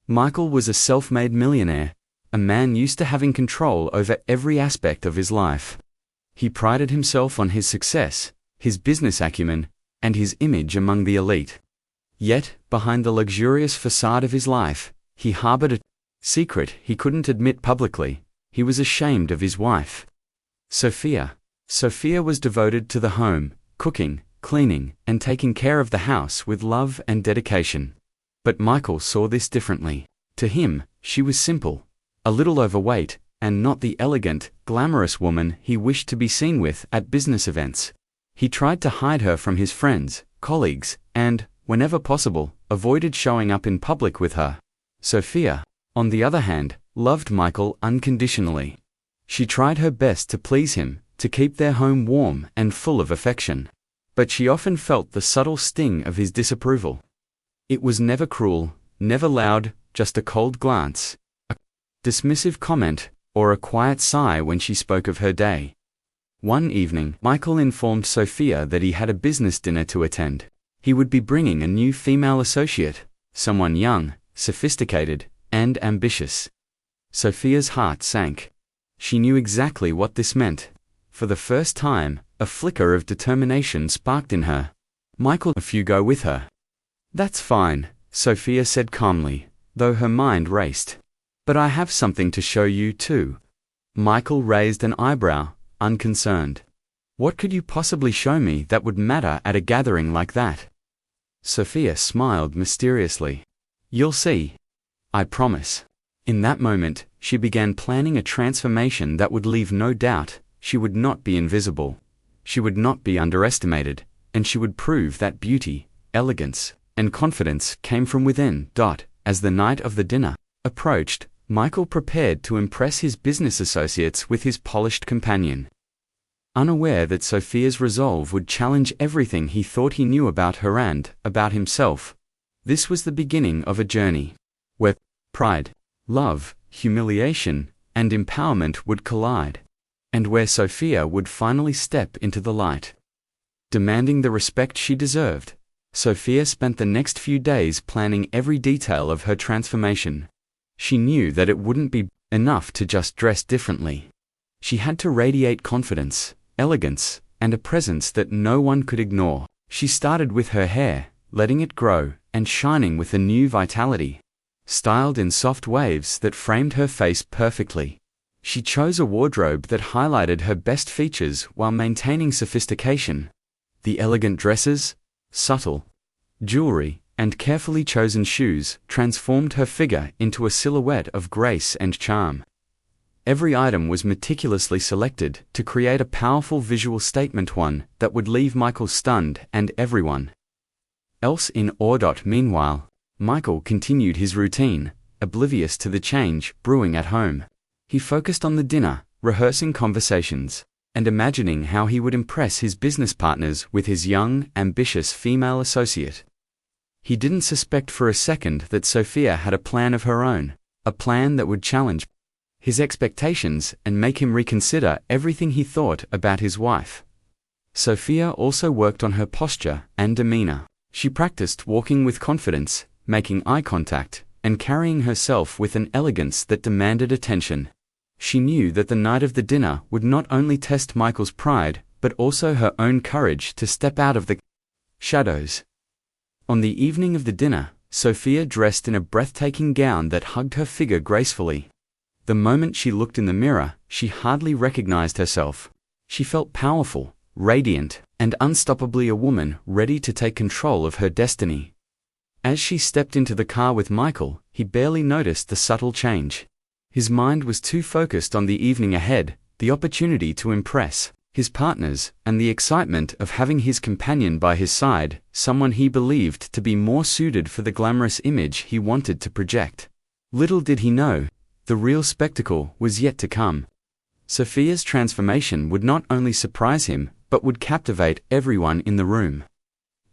Michael was a self-made millionaire, a man used to having control over every aspect of his life. He prided himself on his success, his business acumen, and his image among the elite. Yet, behind the luxurious facade of his life, he harbored a secret he couldn't admit publicly. He was ashamed of his wife. Sophia. Sophia was devoted to the home, cooking, cleaning, and taking care of the house with love and dedication. But Michael saw this differently. To him, she was simple, a little overweight, and not the elegant, glamorous woman he wished to be seen with at business events. He tried to hide her from his friends, colleagues, and, whenever possible, avoided showing up in public with her. Sophia, on the other hand, loved Michael unconditionally. She tried her best to please him, to keep their home warm and full of affection. But she often felt the subtle sting of his disapproval. It was never cruel, never loud, just a cold glance, a dismissive comment, or a quiet sigh when she spoke of her day. One evening, Michael informed Sophia that he had a business dinner to attend. He would be bringing a new female associate, someone young, sophisticated, and ambitious. Sophia's heart sank. She knew exactly what this meant. For the first time, a flicker of determination sparked in her. Michael, if you go with her. That's fine, Sophia said calmly, though her mind raced. But I have something to show you too. Michael raised an eyebrow, unconcerned. What could you possibly show me that would matter at a gathering like that? Sophia smiled mysteriously. You'll see. I promise. In that moment, she began planning a transformation that would leave no doubt. She would not be invisible. She would not be underestimated, and she would prove that beauty, elegance, and confidence came from within. As the night of the dinner approached, Michael prepared to impress his business associates with his polished companion. Unaware that Sophia's resolve would challenge everything he thought he knew about her and about himself, this was the beginning of a journey where pride, love, humiliation, and empowerment would collide, and where Sophia would finally step into the light. Demanding the respect she deserved, Sophia spent the next few days planning every detail of her transformation. She knew that it wouldn't be enough to just dress differently. She had to radiate confidence, elegance, and a presence that no one could ignore. She started with her hair, letting it grow, and shining with a new vitality. Styled in soft waves that framed her face perfectly. She chose a wardrobe that highlighted her best features while maintaining sophistication. The elegant dresses, subtle jewelry, and carefully chosen shoes transformed her figure into a silhouette of grace and charm. Every item was meticulously selected to create a powerful visual statement, one that would leave Michael stunned and everyone else in awe. Meanwhile, Michael continued his routine, oblivious to the change brewing at home. He focused on the dinner, rehearsing conversations, and imagining how he would impress his business partners with his young, ambitious female associate. He didn't suspect for a second that Sophia had a plan of her own, a plan that would challenge his expectations and make him reconsider everything he thought about his wife. Sophia also worked on her posture and demeanor. She practiced walking with confidence, making eye contact, and carrying herself with an elegance that demanded attention. She knew that the night of the dinner would not only test Michael's pride, but also her own courage to step out of the shadows. On the evening of the dinner, Sophia dressed in a breathtaking gown that hugged her figure gracefully. The moment she looked in the mirror, she hardly recognized herself. She felt powerful, radiant, and unstoppably a woman ready to take control of her destiny. As she stepped into the car with Michael, he barely noticed the subtle change. His mind was too focused on the evening ahead, the opportunity to impress his partners, and the excitement of having his companion by his side, someone he believed to be more suited for the glamorous image he wanted to project. Little did he know, the real spectacle was yet to come. Sophia's transformation would not only surprise him, but would captivate everyone in the room.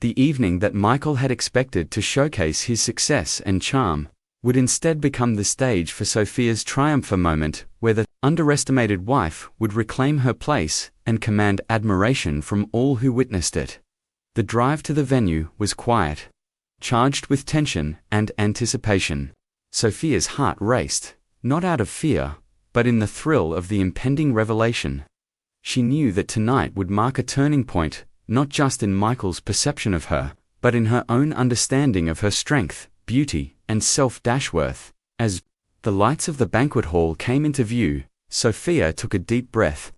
The evening that Michael had expected to showcase his success and charm would instead become the stage for Sophia's triumph, a moment where the underestimated wife would reclaim her place and command admiration from all who witnessed it. The drive to the venue was quiet, charged with tension and anticipation. Sophia's heart raced, not out of fear, but in the thrill of the impending revelation. She knew that tonight would mark a turning point, not just in Michael's perception of her, but in her own understanding of her strength, beauty, and self-worth. As the lights of the banquet hall came into view, Sophia took a deep breath.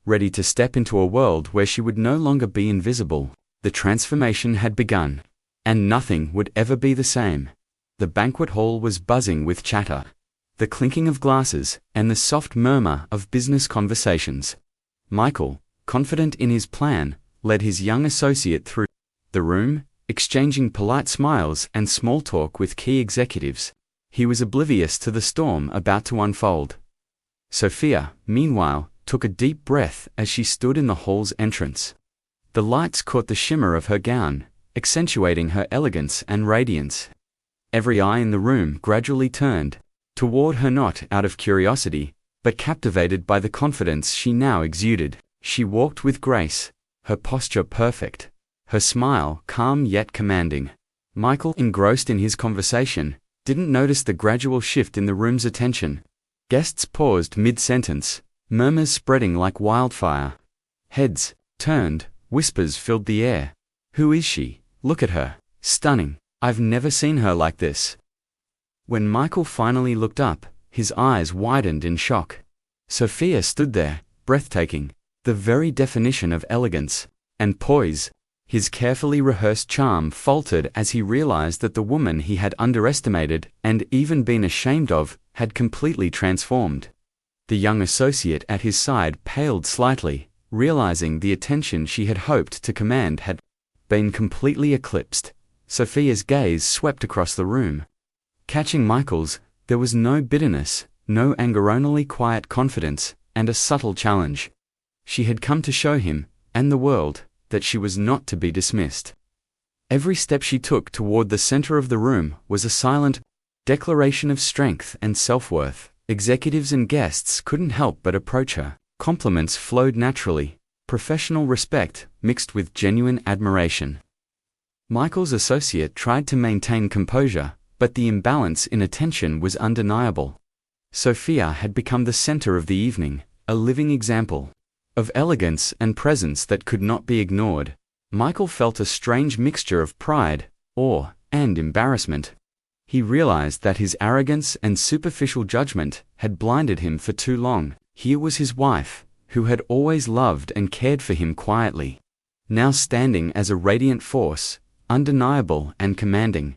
Ready to step into a world where she would no longer be invisible, the transformation had begun, and nothing would ever be the same. The banquet hall was buzzing with chatter, the clinking of glasses, and the soft murmur of business conversations. Michael, confident in his plan, led his young associate through the room, exchanging polite smiles and small talk with key executives. He was oblivious to the storm about to unfold. Sophia, meanwhile, took a deep breath as she stood in the hall's entrance. The lights caught the shimmer of her gown, accentuating her elegance and radiance. Every eye in the room gradually turned toward her, not out of curiosity, but captivated by the confidence she now exuded. She walked with grace, her posture perfect, her smile calm yet commanding. Michael, engrossed in his conversation, didn't notice the gradual shift in the room's attention. Guests paused mid-sentence, murmurs spreading like wildfire. Heads turned, whispers filled the air. "Who is she? Look at her. Stunning. I've never seen her like this." When Michael finally looked up, his eyes widened in shock. Sophia stood there, breathtaking, the very definition of elegance and poise. His carefully rehearsed charm faltered as he realized that the woman he had underestimated and even been ashamed of had completely transformed. The young associate at his side paled slightly, realizing the attention she had hoped to command had been completely eclipsed. Sophia's gaze swept across the room. Catching Michael's, there was no bitterness, no anger, only quiet confidence and a subtle challenge. She had come to show him, and the world, that she was not to be dismissed. Every step she took toward the center of the room was a silent declaration of strength and self-worth. Executives and guests couldn't help but approach her. Compliments flowed naturally, professional respect mixed with genuine admiration. Michael's associate tried to maintain composure, but the imbalance in attention was undeniable. Sophia had become the center of the evening, a living example of elegance and presence that could not be ignored. Michael felt a strange mixture of pride, awe, and embarrassment. He realized that his arrogance and superficial judgment had blinded him for too long. Here was his wife, who had always loved and cared for him quietly, now standing as a radiant force, undeniable and commanding.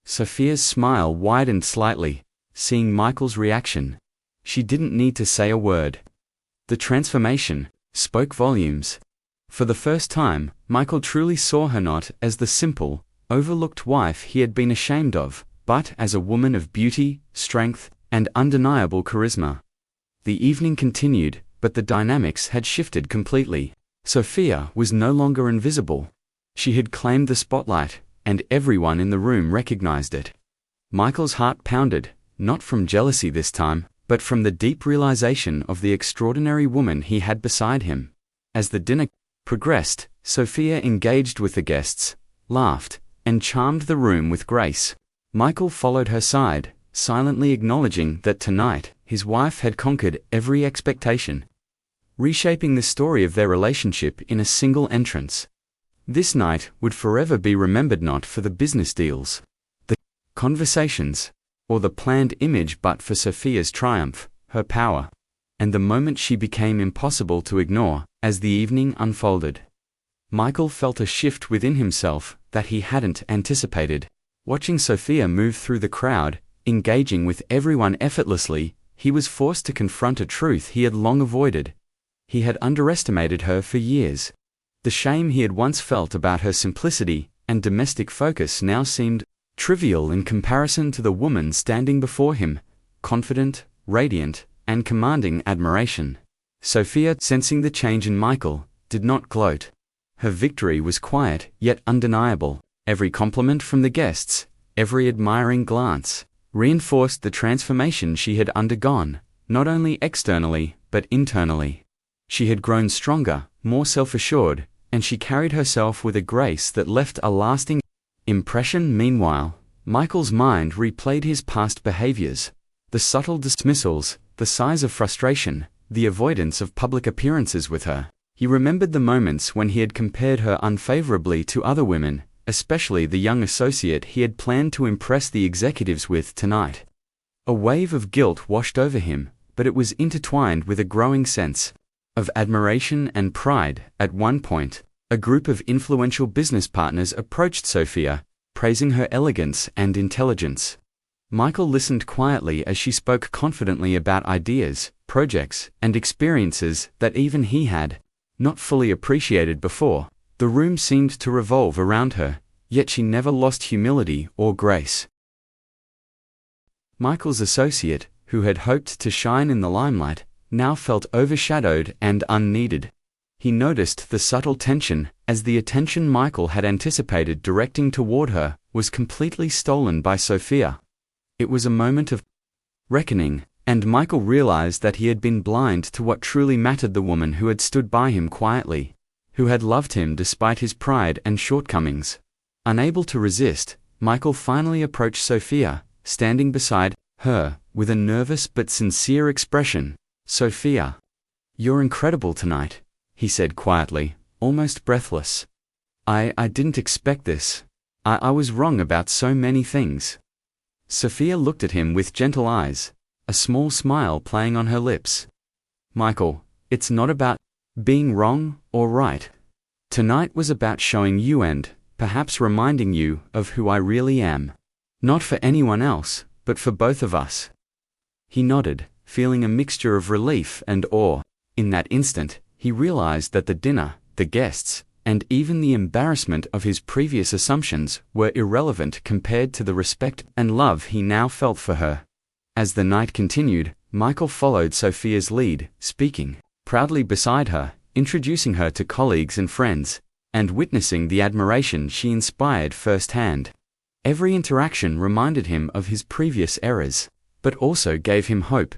Sophia's smile widened slightly, seeing Michael's reaction. She didn't need to say a word. The transformation spoke volumes. For the first time, Michael truly saw her not as the simple, overlooked wife he had been ashamed of, but as a woman of beauty, strength, and undeniable charisma. The evening continued, but the dynamics had shifted completely. Sophia was no longer invisible. She had claimed the spotlight, and everyone in the room recognized it. Michael's heart pounded, not from jealousy this time, but from the deep realization of the extraordinary woman he had beside him. As the dinner progressed, Sophia engaged with the guests, laughed, and charmed the room with grace. Michael followed her side, silently acknowledging that tonight, his wife had conquered every expectation, reshaping the story of their relationship in a single entrance. This night would forever be remembered not for the business deals, the conversations, or the planned image, but for Sophia's triumph, her power, and the moment she became impossible to ignore. As the evening unfolded, Michael felt a shift within himself that he hadn't anticipated. Watching Sophia move through the crowd, engaging with everyone effortlessly, he was forced to confront a truth he had long avoided. He had underestimated her for years. The shame he had once felt about her simplicity and domestic focus now seemed trivial in comparison to the woman standing before him, confident, radiant, and commanding admiration. Sophia, sensing the change in Michael, did not gloat. Her victory was quiet yet undeniable. Every compliment from the guests, every admiring glance, reinforced the transformation she had undergone, not only externally, but internally. She had grown stronger, more self-assured, and she carried herself with a grace that left a lasting impression. Meanwhile, Michael's mind replayed his past behaviors. The subtle dismissals, the sighs of frustration, the avoidance of public appearances with her. He remembered the moments when he had compared her unfavorably to other women, especially the young associate he had planned to impress the executives with tonight. A wave of guilt washed over him, but it was intertwined with a growing sense of admiration and pride. At one point, a group of influential business partners approached Sophia, praising her elegance and intelligence. Michael listened quietly as she spoke confidently about ideas, projects, and experiences that even he had not fully appreciated before. The room seemed to revolve around her, yet she never lost humility or grace. Michael's associate, who had hoped to shine in the limelight, now felt overshadowed and unneeded. He noticed the subtle tension, as the attention Michael had anticipated directing toward her was completely stolen by Sophia. It was a moment of reckoning, and Michael realized that he had been blind to what truly mattered: the woman who had stood by him quietly, who had loved him despite his pride and shortcomings. Unable to resist, Michael finally approached Sophia, standing beside her, with a nervous but sincere expression. "Sophia, you're incredible tonight," he said quietly, almost breathless. I didn't expect this. I was wrong about so many things." Sophia looked at him with gentle eyes, a small smile playing on her lips. "Michael, it's not about being wrong or right. Tonight was about showing you and, perhaps reminding you, of who I really am. Not for anyone else, but for both of us." He nodded, feeling a mixture of relief and awe. In that instant, he realized that the dinner, the guests, and even the embarrassment of his previous assumptions were irrelevant compared to the respect and love he now felt for her. As the night continued, Michael followed Sophia's lead, speaking proudly beside her, introducing her to colleagues and friends, and witnessing the admiration she inspired firsthand. Every interaction reminded him of his previous errors, but also gave him hope.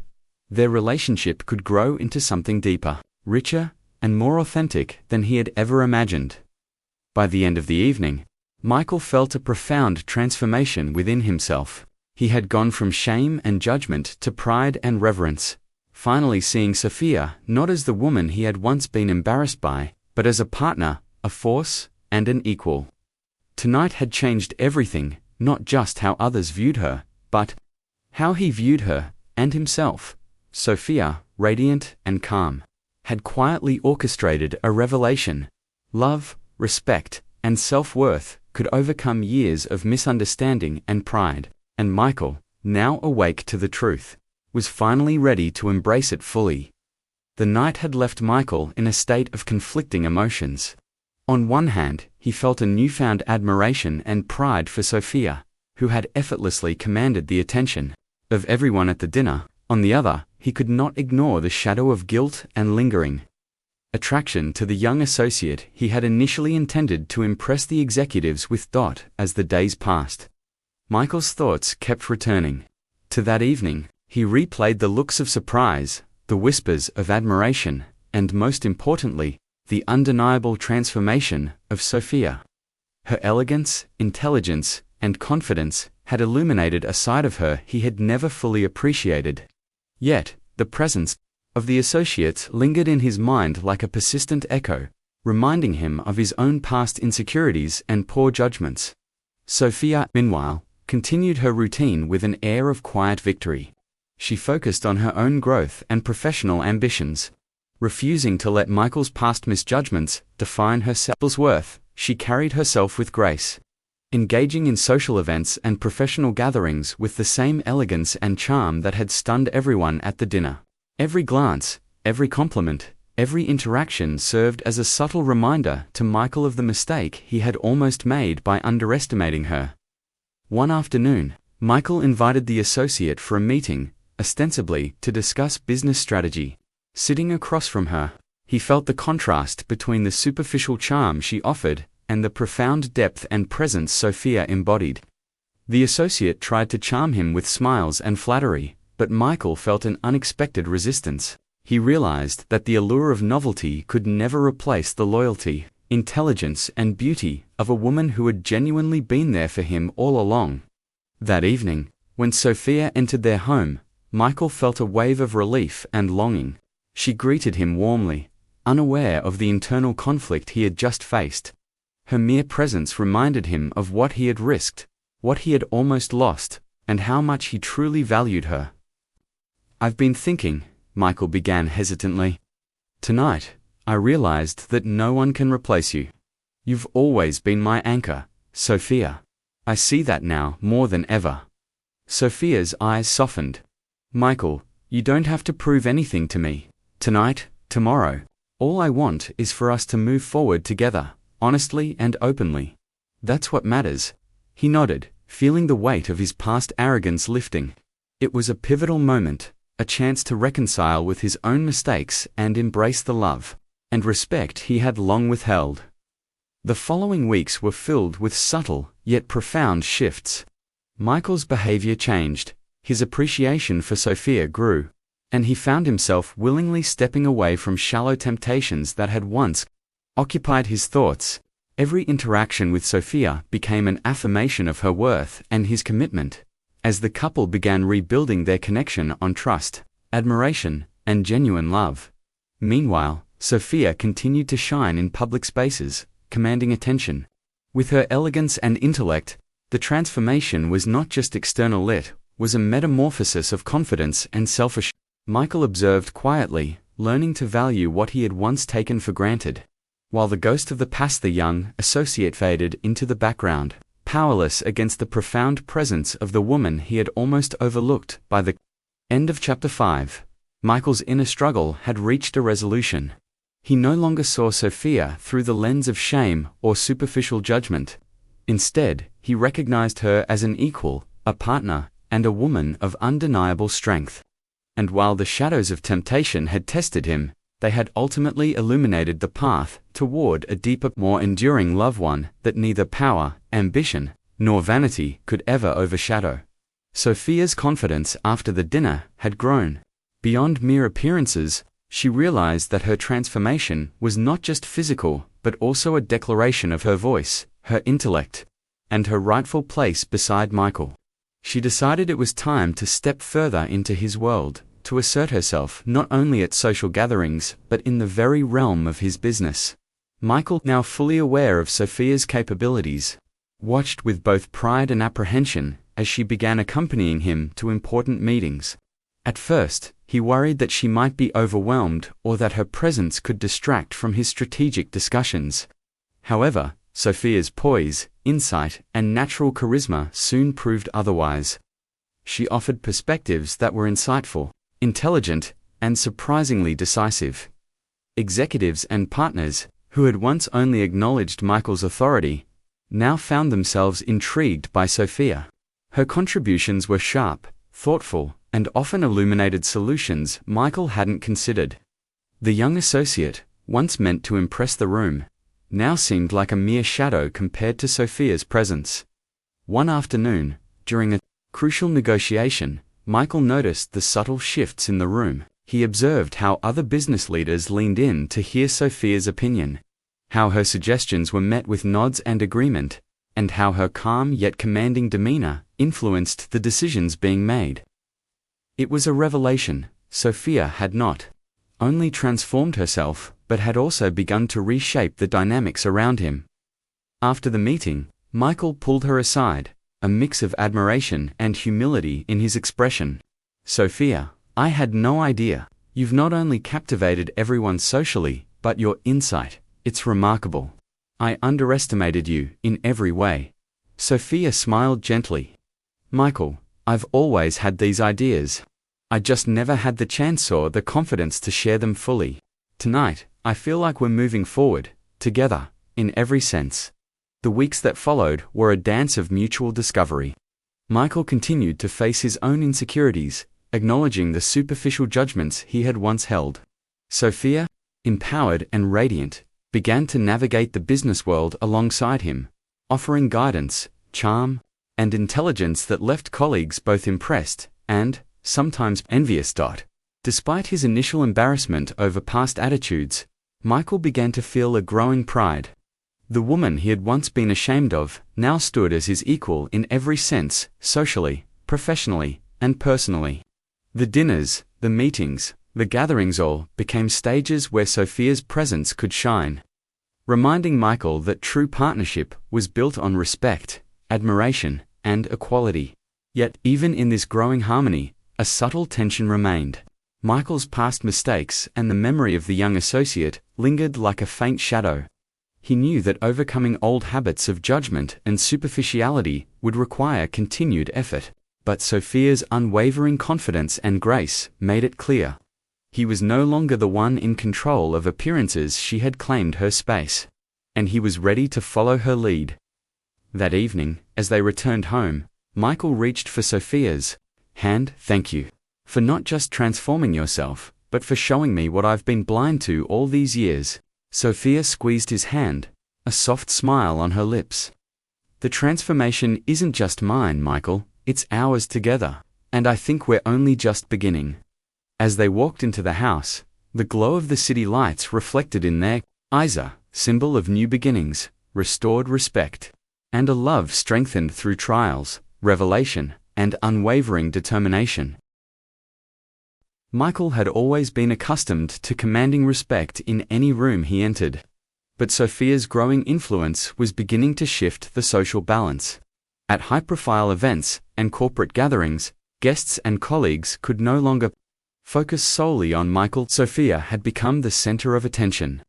Their relationship could grow into something deeper, richer, and more authentic than he had ever imagined. By the end of the evening, Michael felt a profound transformation within himself. He had gone from shame and judgment to pride and reverence, finally seeing Sophia not as the woman he had once been embarrassed by, but as a partner, a force, and an equal. Tonight had changed everything, not just how others viewed her, but how he viewed her, and himself. Sophia, radiant and calm, had quietly orchestrated a revelation. Love, respect, and self-worth could overcome years of misunderstanding and pride, and Michael, now awake to the truth, was finally ready to embrace it fully. The night had left Michael in a state of conflicting emotions. On one hand, he felt a newfound admiration and pride for Sophia, who had effortlessly commanded the attention of everyone at the dinner. On the other, he could not ignore the shadow of guilt and lingering attraction to the young associate he had initially intended to impress the executives with. As the days passed, Michael's thoughts kept returning to that evening. He replayed the looks of surprise, the whispers of admiration, and most importantly, the undeniable transformation of Sophia. Her elegance, intelligence, and confidence had illuminated a side of her he had never fully appreciated. Yet, the presence of the associates lingered in his mind like a persistent echo, reminding him of his own past insecurities and poor judgments. Sophia, meanwhile, continued her routine with an air of quiet victory. She focused on her own growth and professional ambitions. Refusing to let Michael's past misjudgments define her self-worth, she carried herself with grace, engaging in social events and professional gatherings with the same elegance and charm that had stunned everyone at the dinner. Every glance, every compliment, every interaction served as a subtle reminder to Michael of the mistake he had almost made by underestimating her. One afternoon, Michael invited the associate for a meeting, ostensibly to discuss business strategy. Sitting across from her, he felt the contrast between the superficial charm she offered and the profound depth and presence Sophia embodied. The associate tried to charm him with smiles and flattery, but Michael felt an unexpected resistance. He realized that the allure of novelty could never replace the loyalty, intelligence, and beauty of a woman who had genuinely been there for him all along. That evening, when Sophia entered their home, Michael felt a wave of relief and longing. She greeted him warmly, unaware of the internal conflict he had just faced. Her mere presence reminded him of what he had risked, what he had almost lost, and how much he truly valued her. "I've been thinking," Michael began hesitantly. "Tonight, I realized that no one can replace you. You've always been my anchor, Sophia. I see that now more than ever." Sophia's eyes softened. "Michael, you don't have to prove anything to me. Tonight, tomorrow. All I want is for us to move forward together, honestly and openly. That's what matters." He nodded, feeling the weight of his past arrogance lifting. It was a pivotal moment, a chance to reconcile with his own mistakes and embrace the love and respect he had long withheld. The following weeks were filled with subtle, yet profound shifts. Michael's behavior changed, his appreciation for Sophia grew, and he found himself willingly stepping away from shallow temptations that had once occupied his thoughts. Every interaction with Sophia became an affirmation of her worth and his commitment, as the couple began rebuilding their connection on trust, admiration, and genuine love. Meanwhile, Sophia continued to shine in public spaces, commanding attention. With her elegance and intellect, the transformation was not just external, it was a metamorphosis of confidence and self-assurance. Michael observed quietly, learning to value what he had once taken for granted. While the ghost of the past, the young associate, faded into the background, powerless against the profound presence of the woman he had almost overlooked. By the end of Chapter 5, Michael's inner struggle had reached a resolution. He no longer saw Sophia through the lens of shame or superficial judgment. Instead, he recognized her as an equal, a partner, and a woman of undeniable strength. And while the shadows of temptation had tested him, they had ultimately illuminated the path toward a deeper, more enduring love, one that neither power, ambition, nor vanity could ever overshadow. Sophia's confidence after the dinner had grown. Beyond mere appearances, she realized that her transformation was not just physical, but also a declaration of her voice, her intellect, and her rightful place beside Michael. She decided it was time to step further into his world, to assert herself not only at social gatherings, but in the very realm of his business. Michael, now fully aware of Sophia's capabilities, watched with both pride and apprehension as she began accompanying him to important meetings. At first, he worried that she might be overwhelmed or that her presence could distract from his strategic discussions. However, Sophia's poise, insight, and natural charisma soon proved otherwise. She offered perspectives that were insightful, intelligent, and surprisingly decisive. Executives and partners, who had once only acknowledged Michael's authority, now found themselves intrigued by Sophia. Her contributions were sharp, thoughtful, and often illuminated solutions Michael hadn't considered. The young associate, once meant to impress the room, now seemed like a mere shadow compared to Sophia's presence. One afternoon, during a crucial negotiation, Michael noticed the subtle shifts in the room. He observed how other business leaders leaned in to hear Sophia's opinion, how her suggestions were met with nods and agreement, and how her calm yet commanding demeanor influenced the decisions being made. It was a revelation. Sophia had not only transformed herself, but had also begun to reshape the dynamics around him. After the meeting, Michael pulled her aside, a mix of admiration and humility in his expression. "Sophia, I had no idea. You've not only captivated everyone socially, but your insight, it's remarkable. I underestimated you in every way." Sophia smiled gently. "Michael, I've always had these ideas. I just never had the chance or the confidence to share them fully. Tonight, I feel like we're moving forward, together, in every sense." The weeks that followed were a dance of mutual discovery. Michael continued to face his own insecurities, acknowledging the superficial judgments he had once held. Sophia, empowered and radiant, began to navigate the business world alongside him, offering guidance, charm, and intelligence that left colleagues both impressed and, sometimes, envious. Despite his initial embarrassment over past attitudes, Michael began to feel a growing pride. The woman he had once been ashamed of now stood as his equal in every sense, socially, professionally, and personally. The dinners, the meetings, the gatherings all became stages where Sophia's presence could shine, reminding Michael that true partnership was built on respect, admiration, and equality. Yet, even in this growing harmony, a subtle tension remained. Michael's past mistakes and the memory of the young associate lingered like a faint shadow. He knew that overcoming old habits of judgment and superficiality would require continued effort, but Sophia's unwavering confidence and grace made it clear. He was no longer the one in control of appearances. She had claimed her space, and he was ready to follow her lead. That evening, as they returned home, Michael reached for Sophia's hand. "Thank you for not just transforming yourself, but for showing me what I've been blind to all these years." Sophia squeezed his hand, a soft smile on her lips. "The transformation isn't just mine, Michael, it's ours together, and I think we're only just beginning." As they walked into the house, the glow of the city lights reflected in their eyes, a symbol of new beginnings, restored respect, and a love strengthened through trials, revelation, and unwavering determination. Michael had always been accustomed to commanding respect in any room he entered. But Sophia's growing influence was beginning to shift the social balance. At high-profile events and corporate gatherings, guests and colleagues could no longer focus solely on Michael. Sophia had become the center of attention,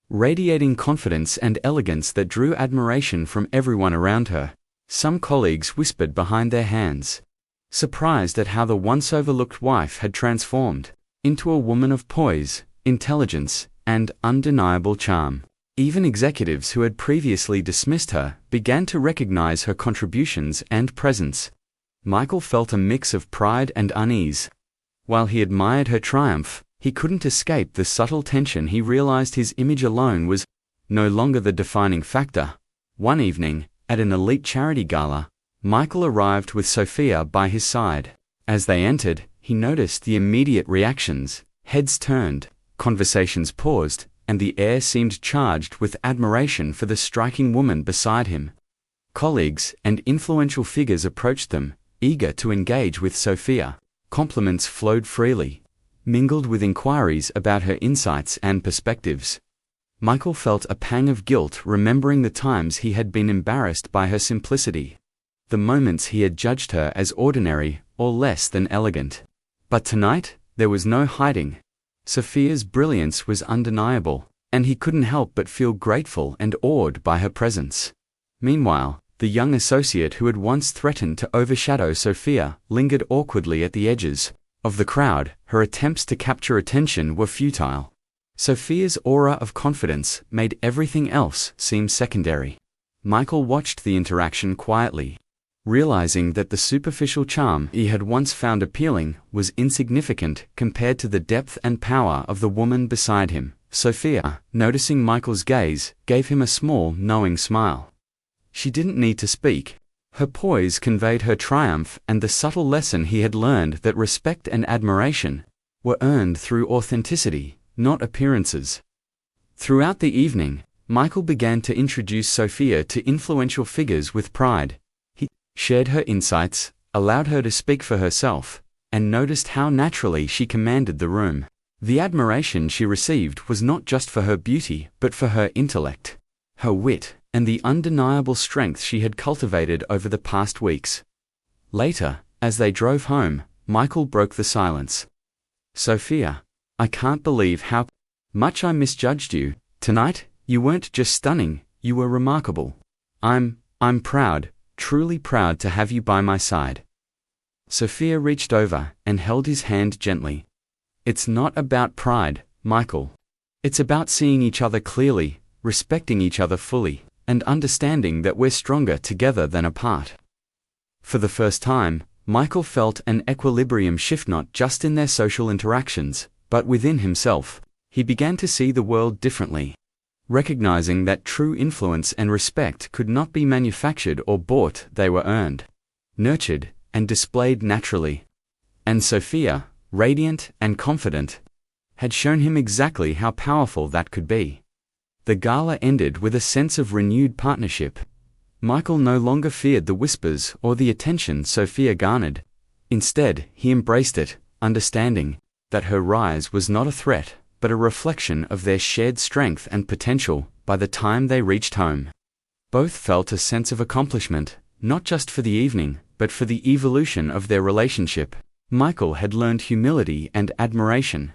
radiating confidence and elegance that drew admiration from everyone around her. Some colleagues whispered behind their hands, surprised at how the once overlooked wife had transformed into a woman of poise, intelligence, and undeniable charm. Even executives who had previously dismissed her began to recognize her contributions and presence. Michael felt a mix of pride and unease. While he admired her triumph, he couldn't escape the subtle tension. He realized his image alone was no longer the defining factor. One evening, at an elite charity gala, Michael arrived with Sophia by his side. As they entered, he noticed the immediate reactions. Heads turned, conversations paused, and the air seemed charged with admiration for the striking woman beside him. Colleagues and influential figures approached them, eager to engage with Sophia. Compliments flowed freely, mingled with inquiries about her insights and perspectives. Michael felt a pang of guilt remembering the times he had been embarrassed by her simplicity, the moments he had judged her as ordinary or less than elegant. But tonight, there was no hiding. Sophia's brilliance was undeniable, and he couldn't help but feel grateful and awed by her presence. Meanwhile, the young associate who had once threatened to overshadow Sophia lingered awkwardly at the edges of the crowd. Her attempts to capture attention were futile. Sophia's aura of confidence made everything else seem secondary. Michael watched the interaction quietly, realizing that the superficial charm he had once found appealing was insignificant compared to the depth and power of the woman beside him. Sophia, noticing Michael's gaze, gave him a small, knowing smile. She didn't need to speak. Her poise conveyed her triumph and the subtle lesson he had learned that respect and admiration were earned through authenticity, not appearances. Throughout the evening, Michael began to introduce Sophia to influential figures with pride. He shared her insights, allowed her to speak for herself, and noticed how naturally she commanded the room. The admiration she received was not just for her beauty, but for her intellect, her wit, and the undeniable strength she had cultivated over the past weeks. Later, as they drove home, Michael broke the silence. "Sophia, I can't believe how much I misjudged you. Tonight, you weren't just stunning, you were remarkable. I'm proud, truly proud to have you by my side." Sophia reached over and held his hand gently. "It's not about pride, Michael. It's about seeing each other clearly, respecting each other fully, and understanding that we're stronger together than apart." For the first time, Michael felt an equilibrium shift not just in their social interactions, but within himself. He began to see the world differently, recognizing that true influence and respect could not be manufactured or bought. They were earned, nurtured, and displayed naturally. And Sophia, radiant and confident, had shown him exactly how powerful that could be. The gala ended with a sense of renewed partnership. Michael no longer feared the whispers or the attention Sophia garnered. Instead, he embraced it, understanding that her rise was not a threat, but a reflection of their shared strength and potential. By the time they reached home, both felt a sense of accomplishment, not just for the evening, but for the evolution of their relationship. Michael had learned humility and admiration,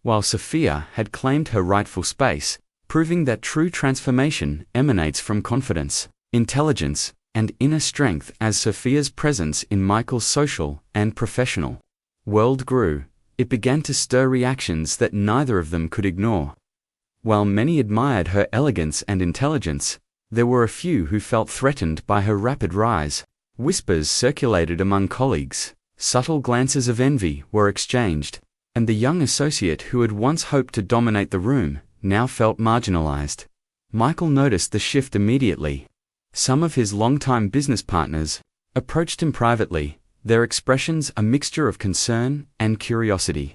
while Sophia had claimed her rightful space, proving that true transformation emanates from confidence, intelligence, and inner strength. As Sophia's presence in Michael's social and professional world grew, it began to stir reactions that neither of them could ignore. While many admired her elegance and intelligence, there were a few who felt threatened by her rapid rise. Whispers circulated among colleagues, subtle glances of envy were exchanged, and the young associate who had once hoped to dominate the room now felt marginalized. Michael noticed the shift immediately. Some of his longtime business partners approached him privately, their expressions a mixture of concern and curiosity.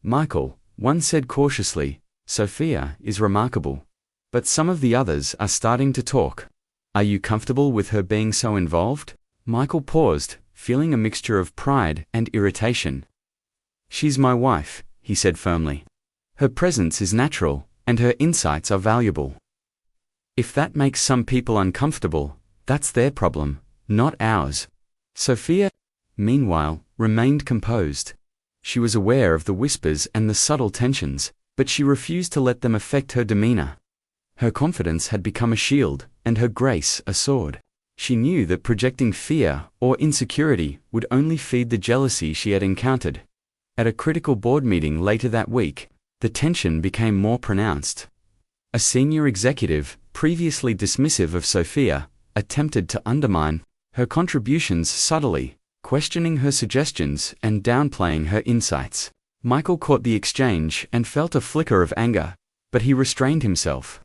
Michael, one said cautiously, "Sophia is remarkable. But some of the others are starting to talk. Are you comfortable with her being so involved?" Michael paused, feeling a mixture of pride and irritation. "She's my wife," he said firmly. "Her presence is natural, and her insights are valuable. If that makes some people uncomfortable, that's their problem, not ours." Sophia, meanwhile, remained composed. She was aware of the whispers and the subtle tensions, but she refused to let them affect her demeanor. Her confidence had become a shield, and her grace a sword. She knew that projecting fear or insecurity would only feed the jealousy she had encountered. At a critical board meeting later that week, the tension became more pronounced. A senior executive, previously dismissive of Sophia, attempted to undermine her contributions subtly, questioning her suggestions and downplaying her insights. Michael caught the exchange and felt a flicker of anger, but he restrained himself,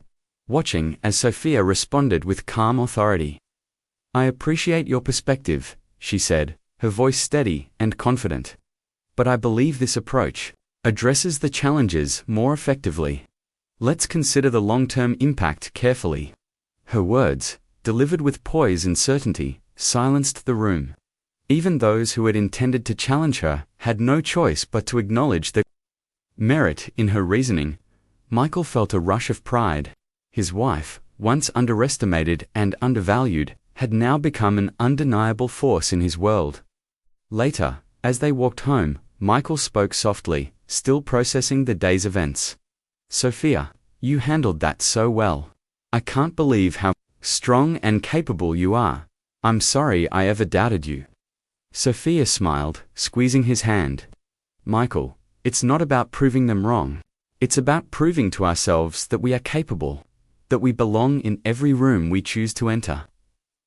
watching as Sophia responded with calm authority. "I appreciate your perspective," she said, her voice steady and confident. "But I believe this approach addresses the challenges more effectively. Let's consider the long-term impact carefully." Her words, delivered with poise and certainty, silenced the room. Even those who had intended to challenge her had no choice but to acknowledge the merit in her reasoning. Michael felt a rush of pride. His wife, once underestimated and undervalued, had now become an undeniable force in his world. Later, as they walked home, Michael spoke softly, still processing the day's events. "Sophia, you handled that so well. I can't believe how strong and capable you are. I'm sorry I ever doubted you." Sophia smiled, squeezing his hand. "Michael, it's not about proving them wrong. It's about proving to ourselves that we are capable, that we belong in every room we choose to enter."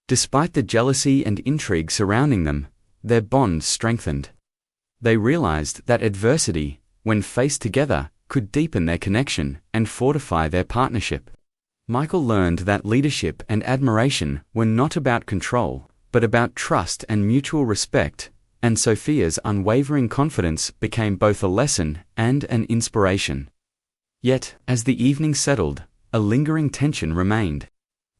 Despite the jealousy and intrigue surrounding them, their bond strengthened. They realized that adversity, when faced together, could deepen their connection and fortify their partnership. Michael learned that leadership and admiration were not about control, but about trust and mutual respect, and Sophia's unwavering confidence became both a lesson and an inspiration. Yet, as the evening settled, a lingering tension remained.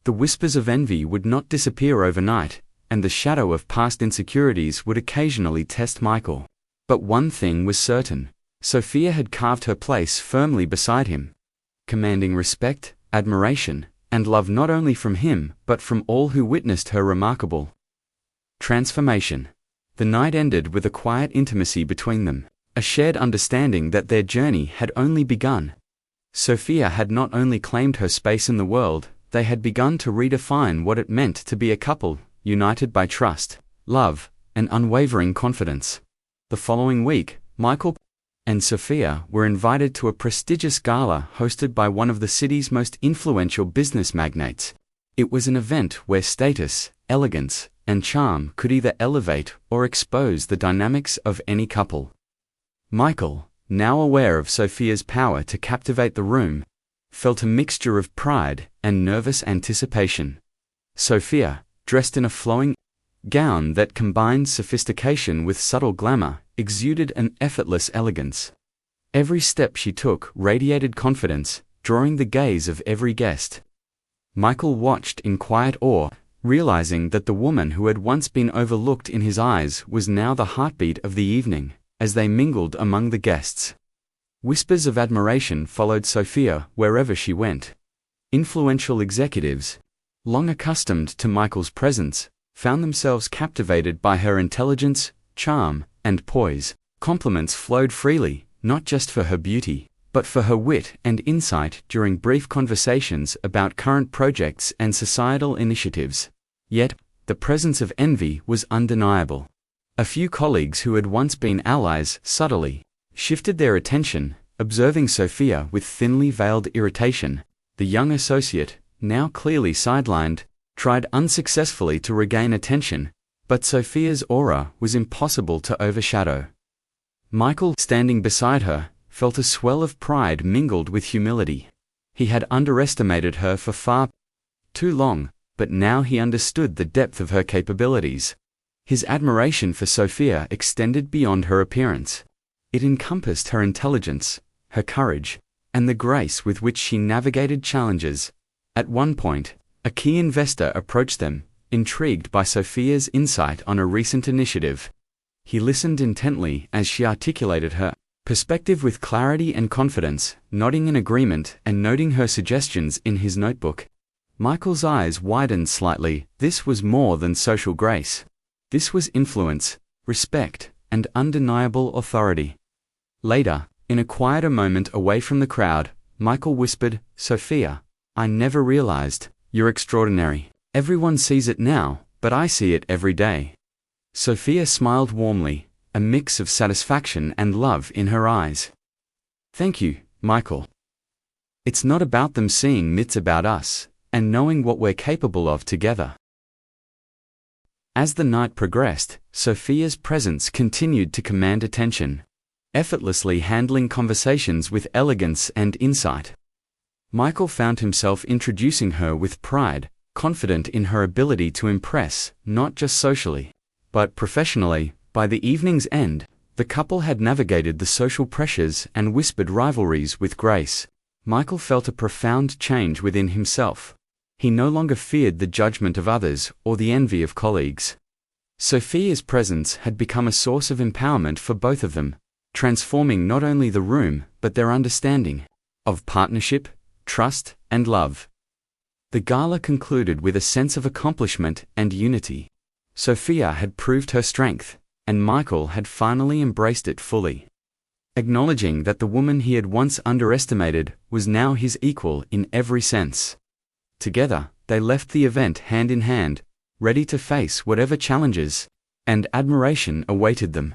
The whispers of envy would not disappear overnight, and the shadow of past insecurities would occasionally test Michael. But one thing was certain: Sophia had carved her place firmly beside him, commanding respect, admiration, and love not only from him but from all who witnessed her remarkable transformation. The night ended with a quiet intimacy between them, a shared understanding that their journey had only begun. Sophia had not only claimed her space in the world, they had begun to redefine what it meant to be a couple, united by trust, love, and unwavering confidence. The following week, Michael and Sophia were invited to a prestigious gala hosted by one of the city's most influential business magnates. It was an event where status, elegance, and charm could either elevate or expose the dynamics of any couple. Michael, now aware of Sophia's power to captivate the room, felt a mixture of pride and nervous anticipation. Sophia, dressed in a flowing gown that combined sophistication with subtle glamour, exuded an effortless elegance. Every step she took radiated confidence, drawing the gaze of every guest. Michael watched in quiet awe, realizing that the woman who had once been overlooked in his eyes was now the heartbeat of the evening, as they mingled among the guests. Whispers of admiration followed Sophia wherever she went. Influential executives, long accustomed to Michael's presence, found themselves captivated by her intelligence, charm, and poise. Compliments flowed freely, not just for her beauty, but for her wit and insight during brief conversations about current projects and societal initiatives. Yet, the presence of envy was undeniable. A few colleagues who had once been allies subtly shifted their attention, observing Sophia with thinly veiled irritation. The young associate, now clearly sidelined, tried unsuccessfully to regain attention, but Sophia's aura was impossible to overshadow. Michael, standing beside her, felt a swell of pride mingled with humility. He had underestimated her for far too long, but now he understood the depth of her capabilities. His admiration for Sophia extended beyond her appearance. It encompassed her intelligence, her courage, and the grace with which she navigated challenges. At one point, a key investor approached them, intrigued by Sophia's insight on a recent initiative. He listened intently as she articulated her perspective with clarity and confidence, nodding in agreement and noting her suggestions in his notebook. Michael's eyes widened slightly. This was more than social grace. This was influence, respect, and undeniable authority. Later, in a quieter moment away from the crowd, Michael whispered, "Sophia, I never realized you're extraordinary. Everyone sees it now, but I see it every day." Sophia smiled warmly, a mix of satisfaction and love in her eyes. "Thank you, Michael. It's not about them seeing, it's about us, and knowing what we're capable of together." As the night progressed, Sophia's presence continued to command attention, effortlessly handling conversations with elegance and insight. Michael found himself introducing her with pride, confident in her ability to impress, not just socially, but professionally. By the evening's end, the couple had navigated the social pressures and whispered rivalries with grace. Michael felt a profound change within himself. He no longer feared the judgment of others or the envy of colleagues. Sophia's presence had become a source of empowerment for both of them, transforming not only the room but their understanding of partnership, trust, and love. The gala concluded with a sense of accomplishment and unity. Sophia had proved her strength, and Michael had finally embraced it fully. Acknowledging that the woman he had once underestimated was now his equal in every sense. Together, they left the event hand in hand, ready to face whatever challenges and admiration awaited them.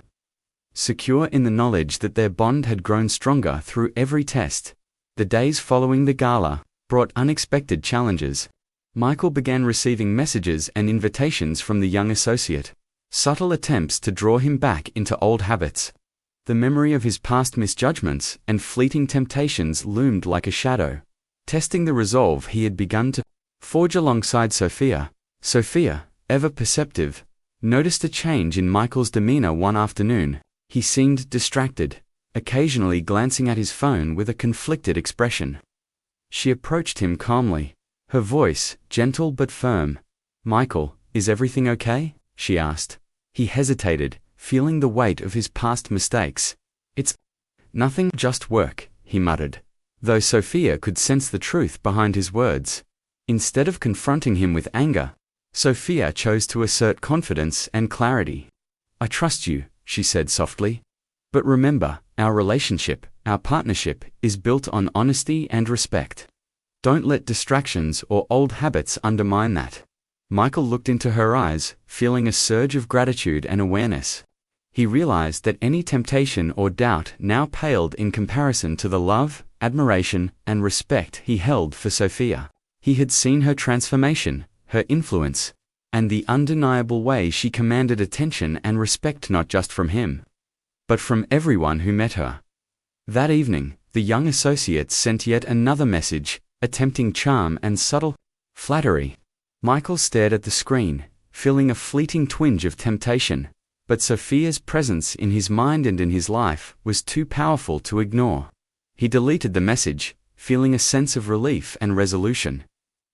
Secure in the knowledge that their bond had grown stronger through every test, the days following the gala brought unexpected challenges. Michael began receiving messages and invitations from the young associate. Subtle attempts to draw him back into old habits. The memory of his past misjudgments and fleeting temptations loomed like a shadow, testing the resolve he had begun to forge alongside Sophia. Sophia, ever perceptive, noticed a change in Michael's demeanor one afternoon. He seemed distracted, occasionally glancing at his phone with a conflicted expression. She approached him calmly, her voice gentle but firm. "Michael, is everything okay?" she asked. He hesitated, feeling the weight of his past mistakes. "It's nothing, just work," he muttered, though Sophia could sense the truth behind his words. Instead of confronting him with anger, Sophia chose to assert confidence and clarity. "I trust you," she said softly. "But remember, our relationship, our partnership, is built on honesty and respect. Don't let distractions or old habits undermine that." Michael looked into her eyes, feeling a surge of gratitude and awareness. He realized that any temptation or doubt now paled in comparison to the love, admiration, and respect he held for Sophia. He had seen her transformation, her influence, and the undeniable way she commanded attention and respect not just from him, but from everyone who met her. That evening, the young associate sent yet another message, attempting charm and subtle flattery. Michael stared at the screen, feeling a fleeting twinge of temptation, but Sophia's presence in his mind and in his life was too powerful to ignore. He deleted the message, feeling a sense of relief and resolution.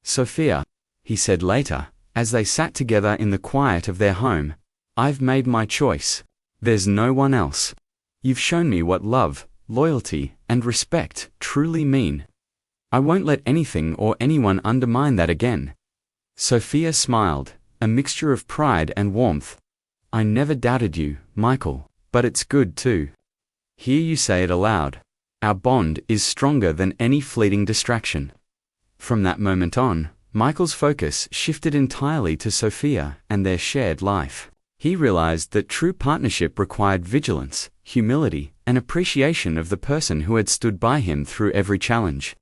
"Sophia," he said later, as they sat together in the quiet of their home, "I've made my choice. There's no one else. You've shown me what love, loyalty, and respect truly mean. I won't let anything or anyone undermine that again." Sophia smiled, a mixture of pride and warmth. "I never doubted you, Michael, but it's good to hear you say it aloud. Our bond is stronger than any fleeting distraction." From that moment on, Michael's focus shifted entirely to Sophia and their shared life. He realized that true partnership required vigilance, humility, and appreciation of the person who had stood by him through every challenge.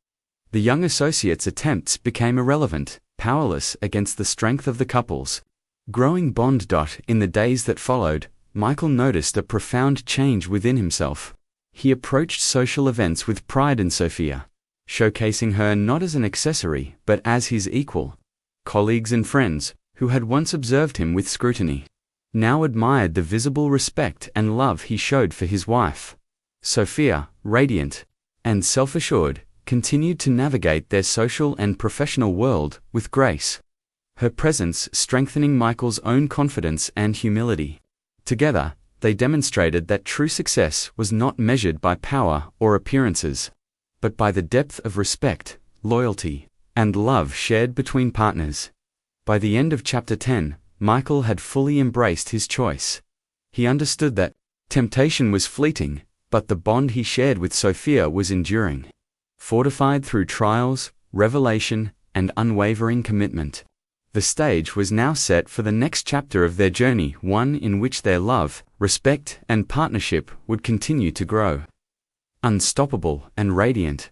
The young associate's attempts became irrelevant, powerless against the strength of the couple's growing bond. In the days that followed, Michael noticed a profound change within himself. He approached social events with pride in Sophia, showcasing her not as an accessory but as his equal. Colleagues and friends, who had once observed him with scrutiny, now admired the visible respect and love he showed for his wife. Sophia, radiant and self-assured, continued to navigate their social and professional world with grace, her presence strengthening Michael's own confidence and humility. Together, they demonstrated that true success was not measured by power or appearances, but by the depth of respect, loyalty, and love shared between partners. By the end of Chapter 10, Michael had fully embraced his choice. He understood that temptation was fleeting, but the bond he shared with Sophia was enduring, fortified through trials, revelation, and unwavering commitment. The stage was now set for the next chapter of their journey, one in which their love, respect, and partnership would continue to grow. Unstoppable and radiant.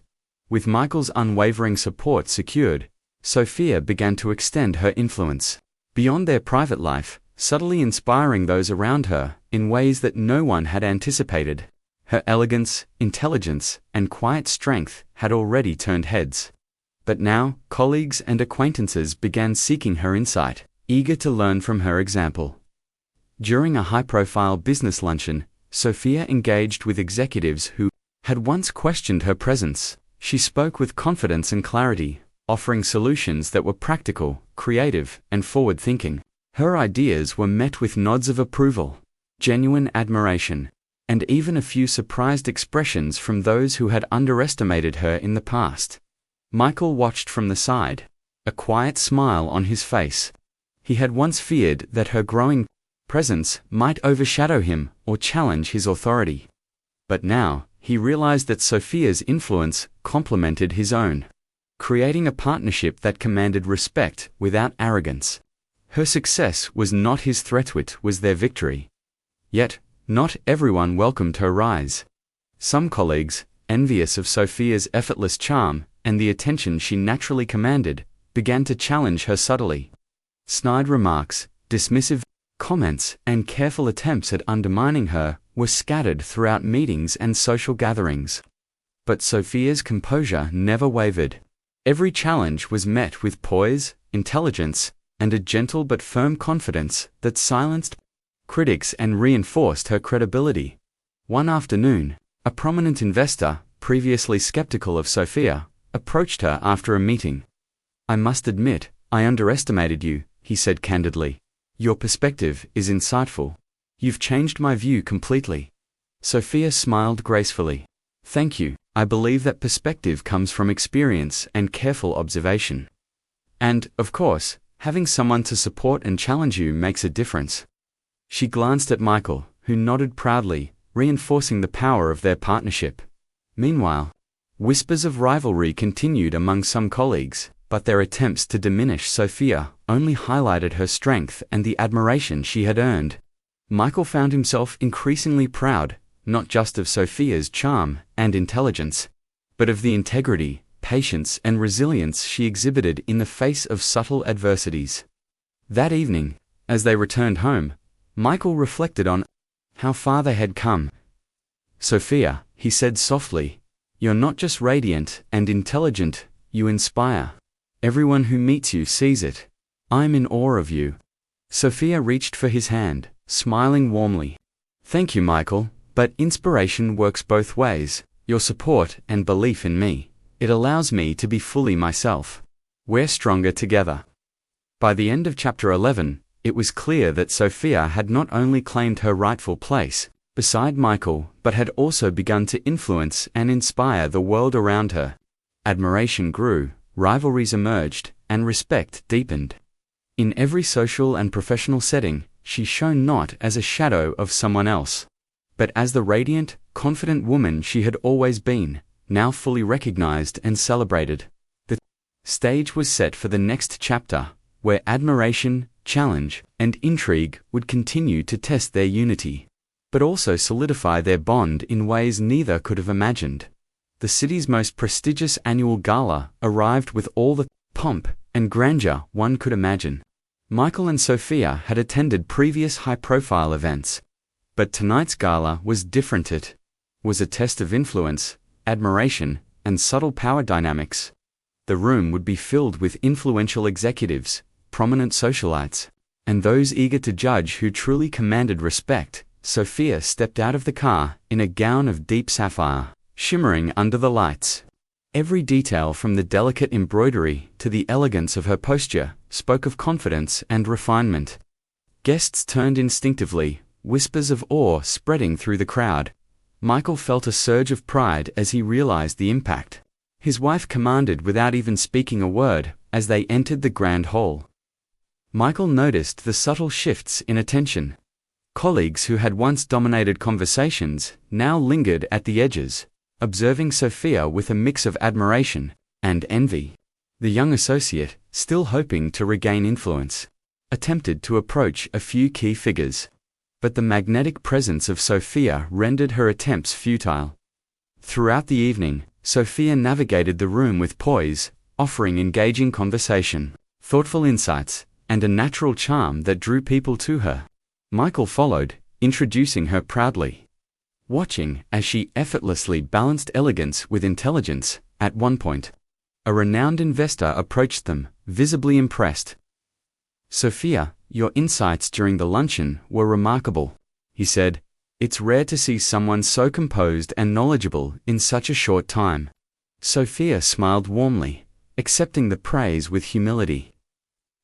With Michael's unwavering support secured, Sophia began to extend her influence beyond their private life, subtly inspiring those around her in ways that no one had anticipated. Her elegance, intelligence, and quiet strength had already turned heads. But now, colleagues and acquaintances began seeking her insight, eager to learn from her example. During a high-profile business luncheon, Sophia engaged with executives who had once questioned her presence. She spoke with confidence and clarity, offering solutions that were practical, creative, and forward-thinking. Her ideas were met with nods of approval, genuine admiration, and even a few surprised expressions from those who had underestimated her in the past. Michael watched from the side, a quiet smile on his face. He had once feared that her growing presence might overshadow him or challenge his authority. But now, he realized that Sophia's influence complemented his own, creating a partnership that commanded respect without arrogance. Her success was not his threat, it was their victory. Yet, not everyone welcomed her rise. Some colleagues, envious of Sophia's effortless charm and the attention she naturally commanded, began to challenge her subtly. Snide remarks, dismissive comments, and careful attempts at undermining her were scattered throughout meetings and social gatherings. But Sophia's composure never wavered. Every challenge was met with poise, intelligence, and a gentle but firm confidence that silenced critics and reinforced her credibility. One afternoon, a prominent investor, previously skeptical of Sophia, approached her after a meeting. "I must admit, I underestimated you," he said candidly. "Your perspective is insightful. You've changed my view completely." Sophia smiled gracefully. "Thank you. I believe that perspective comes from experience and careful observation. And, of course, having someone to support and challenge you makes a difference." She glanced at Michael, who nodded proudly, reinforcing the power of their partnership. Meanwhile, whispers of rivalry continued among some colleagues, but their attempts to diminish Sophia only highlighted her strength and the admiration she had earned. Michael found himself increasingly proud, not just of Sophia's charm and intelligence, but of the integrity, patience, and resilience she exhibited in the face of subtle adversities. That evening, as they returned home, Michael reflected on how far they had come. "Sophia," he said softly, "you're not just radiant and intelligent, you inspire. Everyone who meets you sees it. I'm in awe of you." Sophia reached for his hand, smiling warmly. "Thank you, Michael, but inspiration works both ways, your support and belief in me It allows me to be fully myself. We're stronger together. By the end of chapter 11, it was clear that Sophia had not only claimed her rightful place beside Michael, but had also begun to influence and inspire the world around her. Admiration grew, rivalries emerged, and respect deepened. In every social and professional setting, she shone not as a shadow of someone else, but as the radiant, confident woman she had always been, now fully recognized and celebrated. The stage was set for the next chapter, where admiration, challenge, and intrigue would continue to test their unity, but also solidify their bond in ways neither could have imagined. The city's most prestigious annual gala arrived with all the pomp and grandeur one could imagine. Michael and Sophia had attended previous high-profile events, but tonight's gala was different. It was a test of influence, admiration, and subtle power dynamics. The room would be filled with influential executives, prominent socialites, and those eager to judge who truly commanded respect. Sophia stepped out of the car in a gown of deep sapphire, shimmering under the lights. Every detail, from the delicate embroidery to the elegance of her posture, spoke of confidence and refinement. Guests turned instinctively, whispers of awe spreading through the crowd. Michael felt a surge of pride as he realized the impact. His wife commanded without even speaking a word as they entered the grand hall. Michael noticed the subtle shifts in attention. Colleagues who had once dominated conversations now lingered at the edges, observing Sophia with a mix of admiration and envy. The young associate, still hoping to regain influence, attempted to approach a few key figures, but the magnetic presence of Sophia rendered her attempts futile. Throughout the evening, Sophia navigated the room with poise, offering engaging conversation, thoughtful insights, and a natural charm that drew people to her. Michael followed, introducing her proudly. Watching as she effortlessly balanced elegance with intelligence, at one point, a renowned investor approached them, visibly impressed. "Sophia, your insights during the luncheon were remarkable," he said. "It's rare to see someone so composed and knowledgeable in such a short time." Sophia smiled warmly, accepting the praise with humility.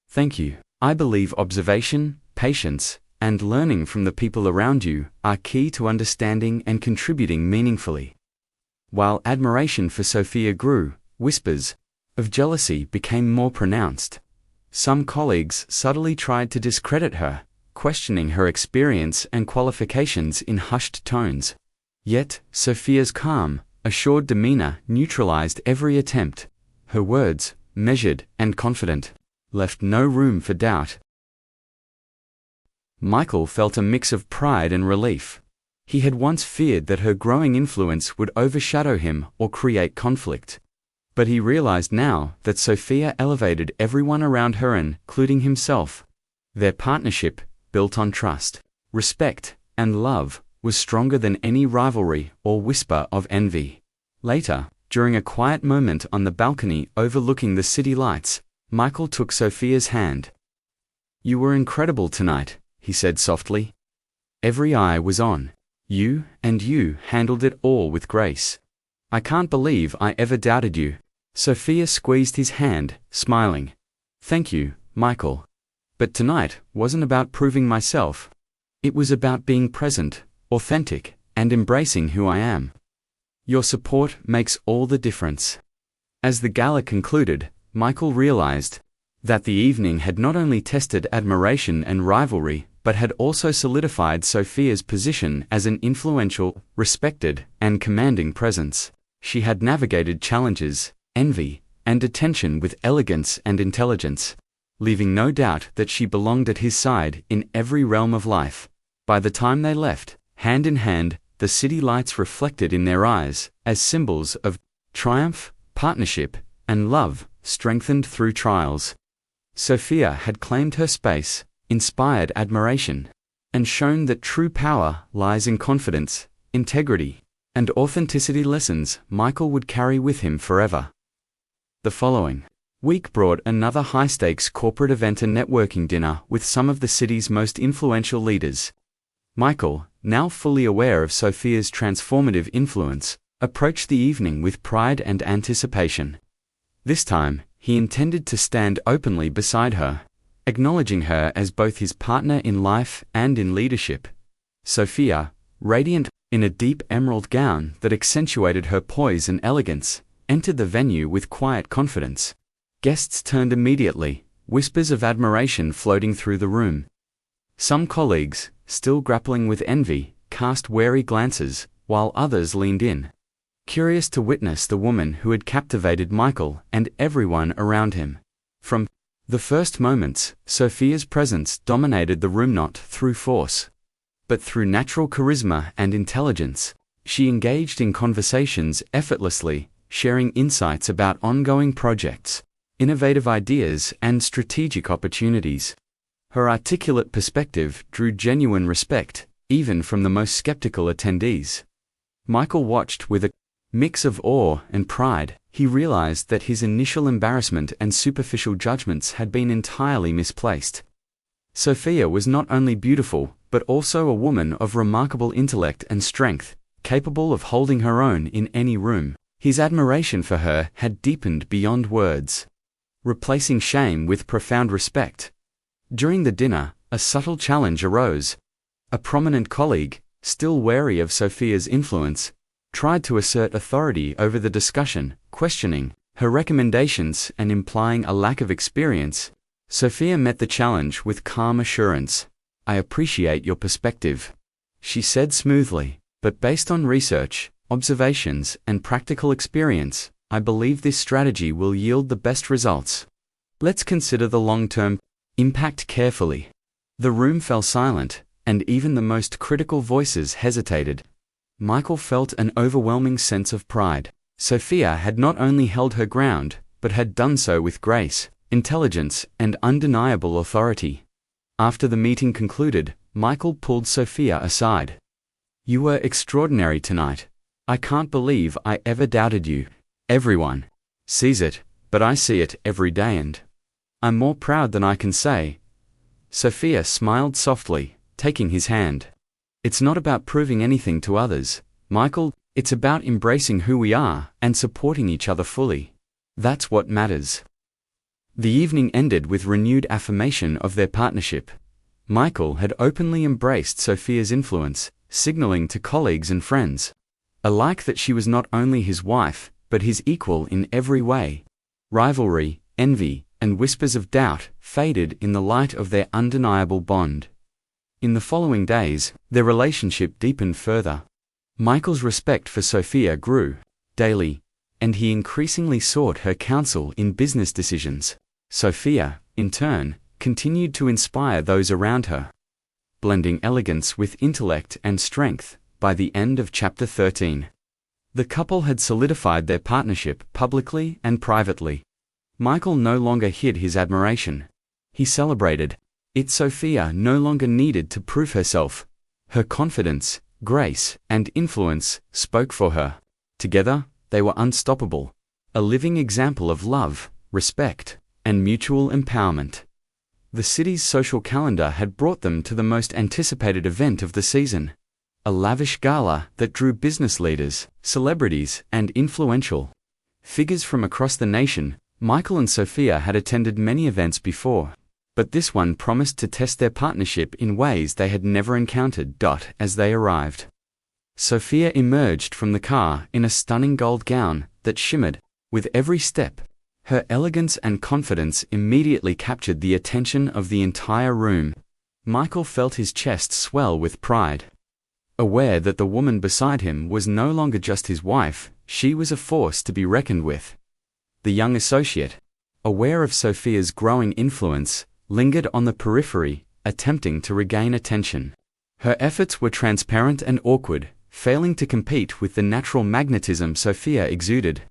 "Thank you. I believe observation, patience, and learning from the people around you are key to understanding and contributing meaningfully." While admiration for Sophia grew, whispers of jealousy became more pronounced. Some colleagues subtly tried to discredit her, questioning her experience and qualifications in hushed tones. Yet, Sophia's calm, assured demeanor neutralized every attempt. Her words, measured and confident, left no room for doubt. Michael felt a mix of pride and relief. He had once feared that her growing influence would overshadow him or create conflict. But he realized now that Sophia elevated everyone around her, including himself. Their partnership, built on trust, respect, and love, was stronger than any rivalry or whisper of envy. Later, during a quiet moment on the balcony overlooking the city lights, Michael took Sophia's hand. "You were incredible tonight," he said softly. "Every eye was on you, and you handled it all with grace. I can't believe I ever doubted you." Sophia squeezed his hand, smiling. "Thank you, Michael. But tonight wasn't about proving myself. It was about being present, authentic, and embracing who I am. Your support makes all the difference." As the gala concluded, Michael realized that the evening had not only tested admiration and rivalry, but had also solidified Sophia's position as an influential, respected, and commanding presence. She had navigated challenges, envy, and attention with elegance and intelligence, leaving no doubt that she belonged at his side in every realm of life. By the time they left, hand in hand, the city lights reflected in their eyes as symbols of triumph, partnership, and love, strengthened through trials. Sophia had claimed her space, inspired admiration, and shown that true power lies in confidence, integrity, and authenticity, lessons Michael would carry with him forever. The following week brought another high-stakes corporate event, a networking dinner with some of the city's most influential leaders. Michael, now fully aware of Sophia's transformative influence, approached the evening with pride and anticipation. This time, he intended to stand openly beside her, acknowledging her as both his partner in life and in leadership. Sophia, radiant in a deep emerald gown that accentuated her poise and elegance, entered the venue with quiet confidence. Guests turned immediately, whispers of admiration floating through the room. Some colleagues, still grappling with envy, cast wary glances, while others leaned in, curious to witness the woman who had captivated Michael and everyone around him. From the first moments, Sophia's presence dominated the room not through force, but through natural charisma and intelligence. She engaged in conversations effortlessly, sharing insights about ongoing projects, innovative ideas, and strategic opportunities. Her articulate perspective drew genuine respect, even from the most skeptical attendees. Michael watched with a mix of awe and pride. He realized that his initial embarrassment and superficial judgments had been entirely misplaced. Sophia was not only beautiful, but also a woman of remarkable intellect and strength, capable of holding her own in any room. His admiration for her had deepened beyond words, replacing shame with profound respect. During the dinner, a subtle challenge arose. A prominent colleague, still wary of Sophia's influence, tried to assert authority over the discussion, questioning her recommendations and implying a lack of experience. Sophia met the challenge with calm assurance. "I appreciate your perspective," she said smoothly, "but based on research, observations, and practical experience, I believe this strategy will yield the best results. Let's consider the long-term impact carefully." The room fell silent, and even the most critical voices hesitated. Michael felt an overwhelming sense of pride. Sophia had not only held her ground, but had done so with grace, intelligence, and undeniable authority. After the meeting concluded, Michael pulled Sophia aside. "You were extraordinary tonight. I can't believe I ever doubted you. Everyone sees it, but I see it every day, and I'm more proud than I can say." Sophia smiled softly, taking his hand. "It's not about proving anything to others, Michael, it's about embracing who we are and supporting each other fully. That's what matters." The evening ended with renewed affirmation of their partnership. Michael had openly embraced Sophia's influence, signaling to colleagues and friends alike that she was not only his wife, but his equal in every way. Rivalry, envy, and whispers of doubt faded in the light of their undeniable bond. In the following days, their relationship deepened further. Michael's respect for Sophia grew daily, and he increasingly sought her counsel in business decisions. Sophia, in turn, continued to inspire those around her, blending elegance with intellect and strength. By the end of chapter 13, the couple had solidified their partnership publicly and privately. Michael no longer hid his admiration. He celebrated it. Sophia no longer needed to prove herself. Her confidence, grace, and influence spoke for her. Together, they were unstoppable, a living example of love, respect, and mutual empowerment. The city's social calendar had brought them to the most anticipated event of the season, a lavish gala that drew business leaders, celebrities, and influential figures from across the nation. Michael and Sophia had attended many events before, but this one promised to test their partnership in ways they had never encountered. As they arrived, Sophia emerged from the car in a stunning gold gown that shimmered with every step. Her elegance and confidence immediately captured the attention of the entire room. Michael felt his chest swell with pride. Aware that the woman beside him was no longer just his wife, she was a force to be reckoned with. The young associate, aware of Sophia's growing influence, lingered on the periphery, attempting to regain attention. Her efforts were transparent and awkward, failing to compete with the natural magnetism Sophia exuded.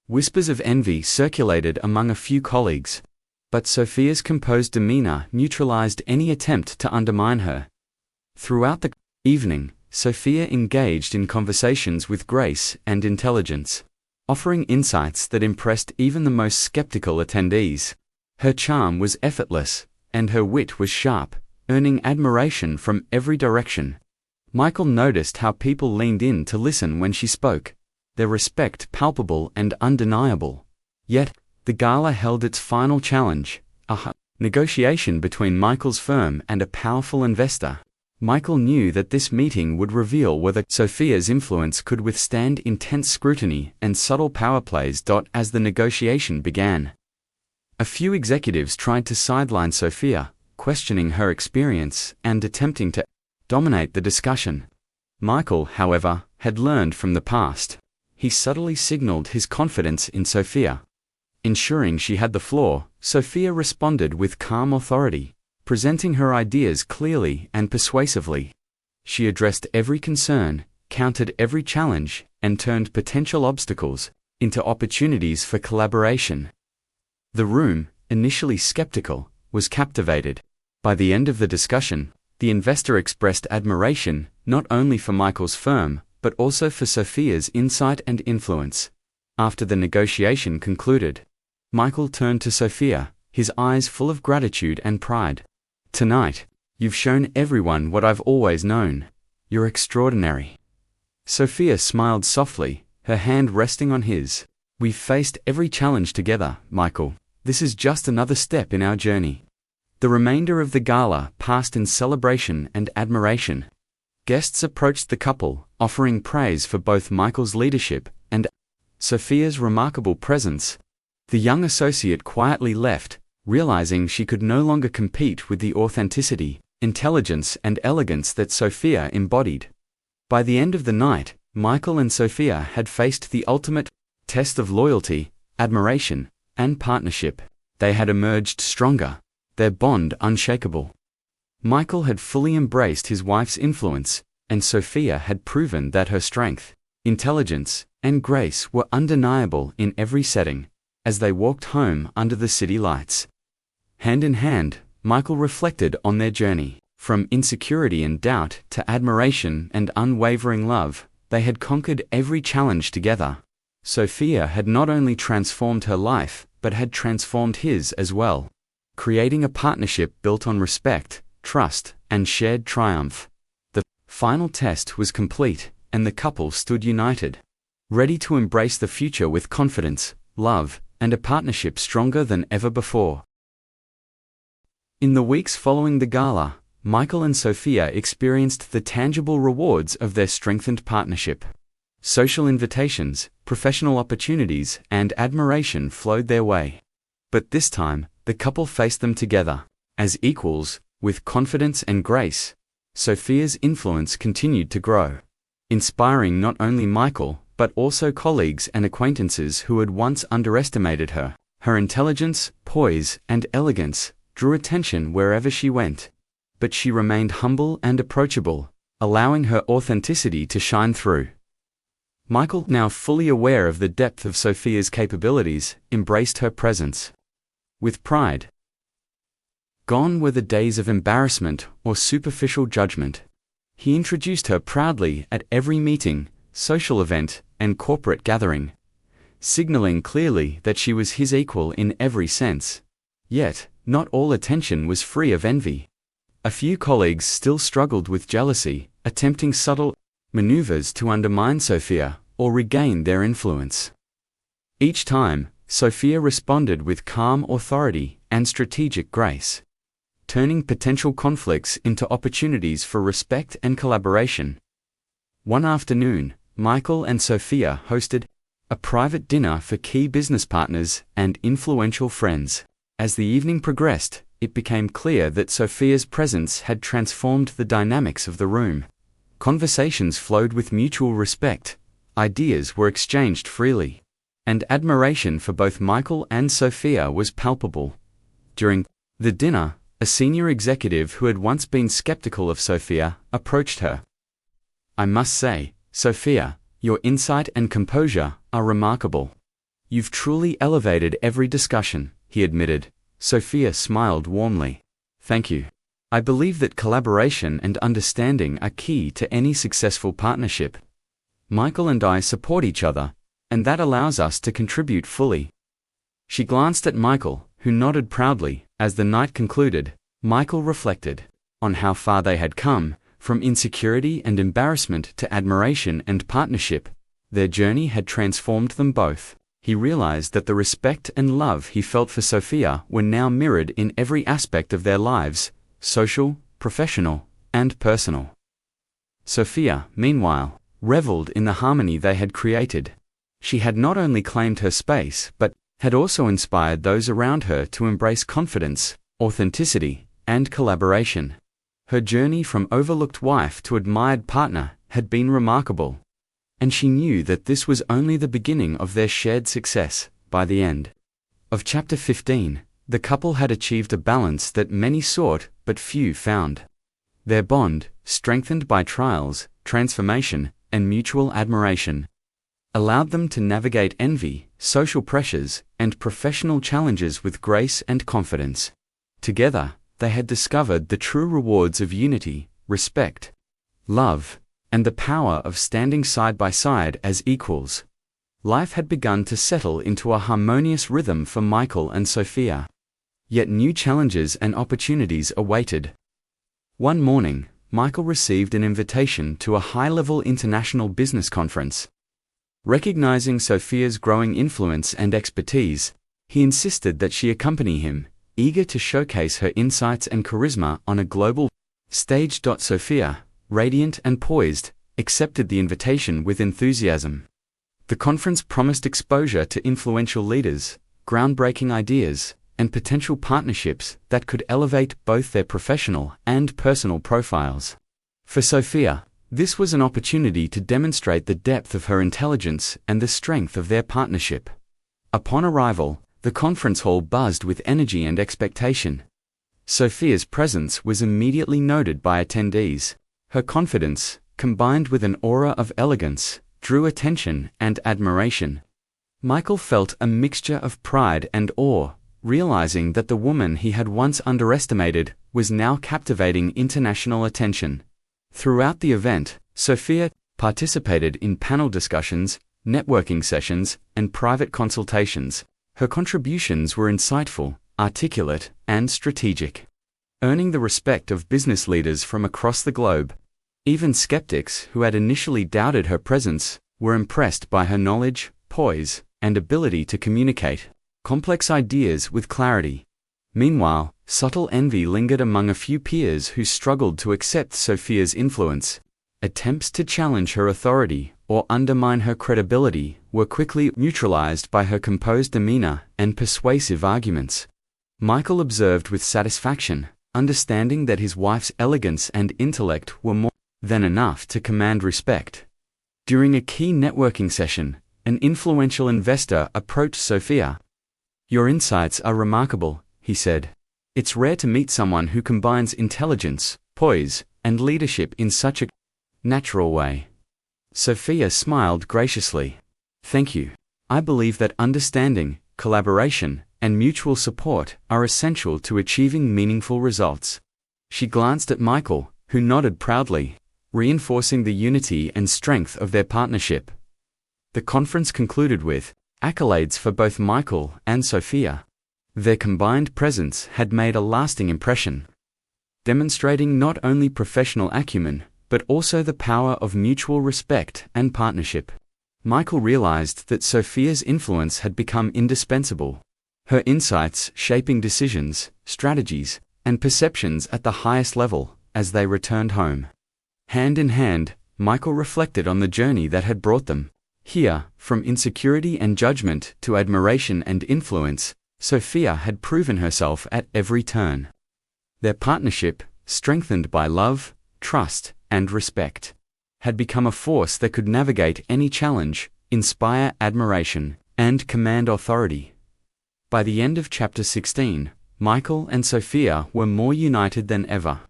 Whispers of envy circulated among a few colleagues, but Sophia's composed demeanor neutralized any attempt to undermine her. Throughout the evening, Sophia engaged in conversations with grace and intelligence, offering insights that impressed even the most skeptical attendees. Her charm was effortless, and her wit was sharp, earning admiration from every direction. Michael noticed how people leaned in to listen when she spoke, their respect palpable and undeniable. Yet, the gala held its final challenge, a negotiation between Michael's firm and a powerful investor. Michael knew that this meeting would reveal whether Sophia's influence could withstand intense scrutiny and subtle power plays. As the negotiation began, a few executives tried to sideline Sophia, questioning her experience and attempting to dominate the discussion. Michael, however, had learned from the past. He subtly signaled his confidence in Sophia. Ensuring she had the floor, Sophia responded with calm authority, presenting her ideas clearly and persuasively. She addressed every concern, countered every challenge, and turned potential obstacles into opportunities for collaboration. The room, initially skeptical, was captivated. By the end of the discussion, the investor expressed admiration not only for Michael's firm, but also for Sophia's insight and influence. After the negotiation concluded, Michael turned to Sophia, his eyes full of gratitude and pride. "Tonight, you've shown everyone what I've always known. You're extraordinary." Sophia smiled softly, her hand resting on his. "We've faced every challenge together, Michael. This is just another step in our journey." The remainder of the gala passed in celebration and admiration. Guests approached the couple, offering praise for both Michael's leadership and Sophia's remarkable presence. The young associate quietly left, realizing she could no longer compete with the authenticity, intelligence, and elegance that Sophia embodied. By the end of the night, Michael and Sophia had faced the ultimate test of loyalty, admiration, and partnership. They had emerged stronger, their bond unshakable. Michael had fully embraced his wife's influence, and Sophia had proven that her strength, intelligence, and grace were undeniable in every setting. As they walked home under the city lights, hand in hand, Michael reflected on their journey. From insecurity and doubt to admiration and unwavering love, they had conquered every challenge together. Sophia had not only transformed her life, but had transformed his as well, creating a partnership built on respect, trust, and shared triumph. The final test was complete, and the couple stood united, ready to embrace the future with confidence, love, and a partnership stronger than ever before. In the weeks following the gala, Michael and Sophia experienced the tangible rewards of their strengthened partnership. Social invitations, professional opportunities, and admiration flowed their way. But this time, the couple faced them together, as equals, with confidence and grace. Sophia's influence continued to grow, inspiring not only Michael, but also colleagues and acquaintances who had once underestimated her. Her intelligence, poise, and elegance drew attention wherever she went. But she remained humble and approachable, allowing her authenticity to shine through. Michael, now fully aware of the depth of Sophia's capabilities, embraced her presence with pride. Gone were the days of embarrassment or superficial judgment. He introduced her proudly at every meeting, social event, and corporate gathering, signaling clearly that she was his equal in every sense. Yet, not all attention was free of envy. A few colleagues still struggled with jealousy, attempting subtle maneuvers to undermine Sophia or regain their influence. Each time, Sophia responded with calm authority and strategic grace, turning potential conflicts into opportunities for respect and collaboration. One afternoon, Michael and Sophia hosted a private dinner for key business partners and influential friends. As the evening progressed, it became clear that Sophia's presence had transformed the dynamics of the room. Conversations flowed with mutual respect, ideas were exchanged freely, and admiration for both Michael and Sophia was palpable. During the dinner, a senior executive who had once been skeptical of Sophia approached her. "I must say, Sophia, your insight and composure are remarkable. You've truly elevated every discussion," he admitted. Sophia smiled warmly. "Thank you. I believe that collaboration and understanding are key to any successful partnership. Michael and I support each other, and that allows us to contribute fully." She glanced at Michael, who nodded proudly. As the night concluded, Michael reflected on how far they had come, from insecurity and embarrassment to admiration and partnership. Their journey had transformed them both. He realized that the respect and love he felt for Sophia were now mirrored in every aspect of their lives, social, professional, and personal. Sophia, meanwhile, reveled in the harmony they had created. She had not only claimed her space, but had also inspired those around her to embrace confidence, authenticity, and collaboration. Her journey from overlooked wife to admired partner had been remarkable, and she knew that this was only the beginning of their shared success. By the end of chapter 15, the couple had achieved a balance that many sought but few found. Their bond, strengthened by trials, transformation, and mutual admiration, allowed them to navigate envy, social pressures, and professional challenges with grace and confidence. Together, they had discovered the true rewards of unity, respect, love, and the power of standing side by side as equals. Life had begun to settle into a harmonious rhythm for Michael and Sophia. Yet new challenges and opportunities awaited. One morning, Michael received an invitation to a high-level international business conference. Recognizing Sophia's growing influence and expertise, he insisted that she accompany him, eager to showcase her insights and charisma on a global stage. Sophia, radiant and poised, accepted the invitation with enthusiasm. The conference promised exposure to influential leaders, groundbreaking ideas, and potential partnerships that could elevate both their professional and personal profiles. For Sophia, this was an opportunity to demonstrate the depth of her intelligence and the strength of their partnership. Upon arrival, the conference hall buzzed with energy and expectation. Sophia's presence was immediately noted by attendees. Her confidence, combined with an aura of elegance, drew attention and admiration. Michael felt a mixture of pride and awe, realizing that the woman he had once underestimated was now captivating international attention. Throughout the event, Sophia participated in panel discussions, networking sessions, and private consultations. Her contributions were insightful, articulate, and strategic, earning the respect of business leaders from across the globe. Even skeptics who had initially doubted her presence were impressed by her knowledge, poise, and ability to communicate complex ideas with clarity. Meanwhile, subtle envy lingered among a few peers who struggled to accept Sophia's influence. Attempts to challenge her authority or undermine her credibility were quickly neutralized by her composed demeanor and persuasive arguments. Michael observed with satisfaction, understanding that his wife's elegance and intellect were more than enough to command respect. During a key networking session, an influential investor approached Sophia. "Your insights are remarkable," he said. "It's rare to meet someone who combines intelligence, poise, and leadership in such a natural way." Sophia smiled graciously. "Thank you. I believe that understanding, collaboration, and mutual support are essential to achieving meaningful results." She glanced at Michael, who nodded proudly, reinforcing the unity and strength of their partnership. The conference concluded with accolades for both Michael and Sophia. Their combined presence had made a lasting impression, demonstrating not only professional acumen, but also the power of mutual respect and partnership. Michael realized that Sophia's influence had become indispensable, her insights shaping decisions, strategies, and perceptions at the highest level. As they returned home, hand in hand, Michael reflected on the journey that had brought them here. From insecurity and judgment to admiration and influence, Sophia had proven herself at every turn. Their partnership, strengthened by love, trust, and respect, had become a force that could navigate any challenge, inspire admiration, and command authority. By the end of chapter 16, Michael and Sophia were more united than ever.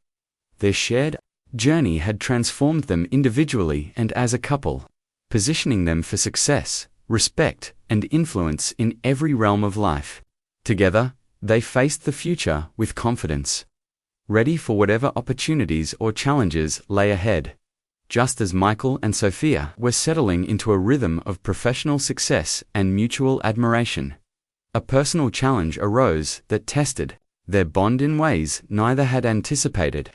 Their shared journey had transformed them individually and as a couple, positioning them for success, respect, and influence in every realm of life. Together, they faced the future with confidence, ready for whatever opportunities or challenges lay ahead. Just as Michael and Sophia were settling into a rhythm of professional success and mutual admiration, a personal challenge arose that tested their bond in ways neither had anticipated.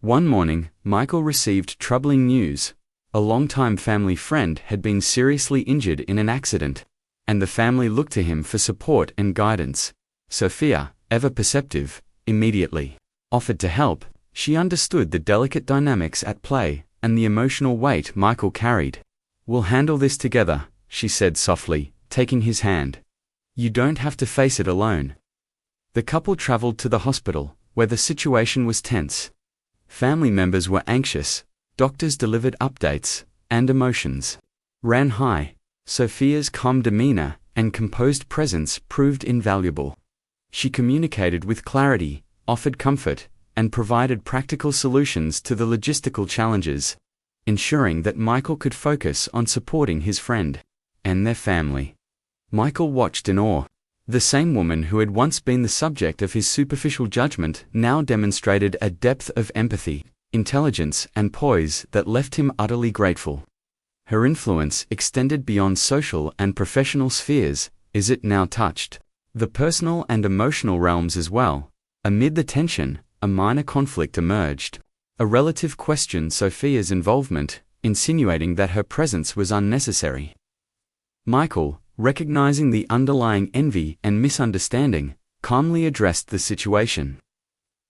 One morning, Michael received troubling news. A longtime family friend had been seriously injured in an accident, and the family looked to him for support and guidance. Sophia, ever perceptive, immediately offered to help. She understood the delicate dynamics at play and the emotional weight Michael carried. "We'll handle this together," she said softly, taking his hand. "You don't have to face it alone." The couple traveled to the hospital, where the situation was tense. Family members were anxious, doctors delivered updates, and emotions ran high. Sophia's calm demeanor and composed presence proved invaluable. She communicated with clarity, offered comfort, and provided practical solutions to the logistical challenges, ensuring that Michael could focus on supporting his friend and their family. Michael watched in awe. The same woman who had once been the subject of his superficial judgment now demonstrated a depth of empathy, intelligence, and poise that left him utterly grateful. Her influence extended beyond social and professional spheres, as it now touched the personal and emotional realms as well. Amid the tension, a minor conflict emerged. A relative questioned Sophia's involvement, insinuating that her presence was unnecessary. Michael, recognizing the underlying envy and misunderstanding, calmly addressed the situation.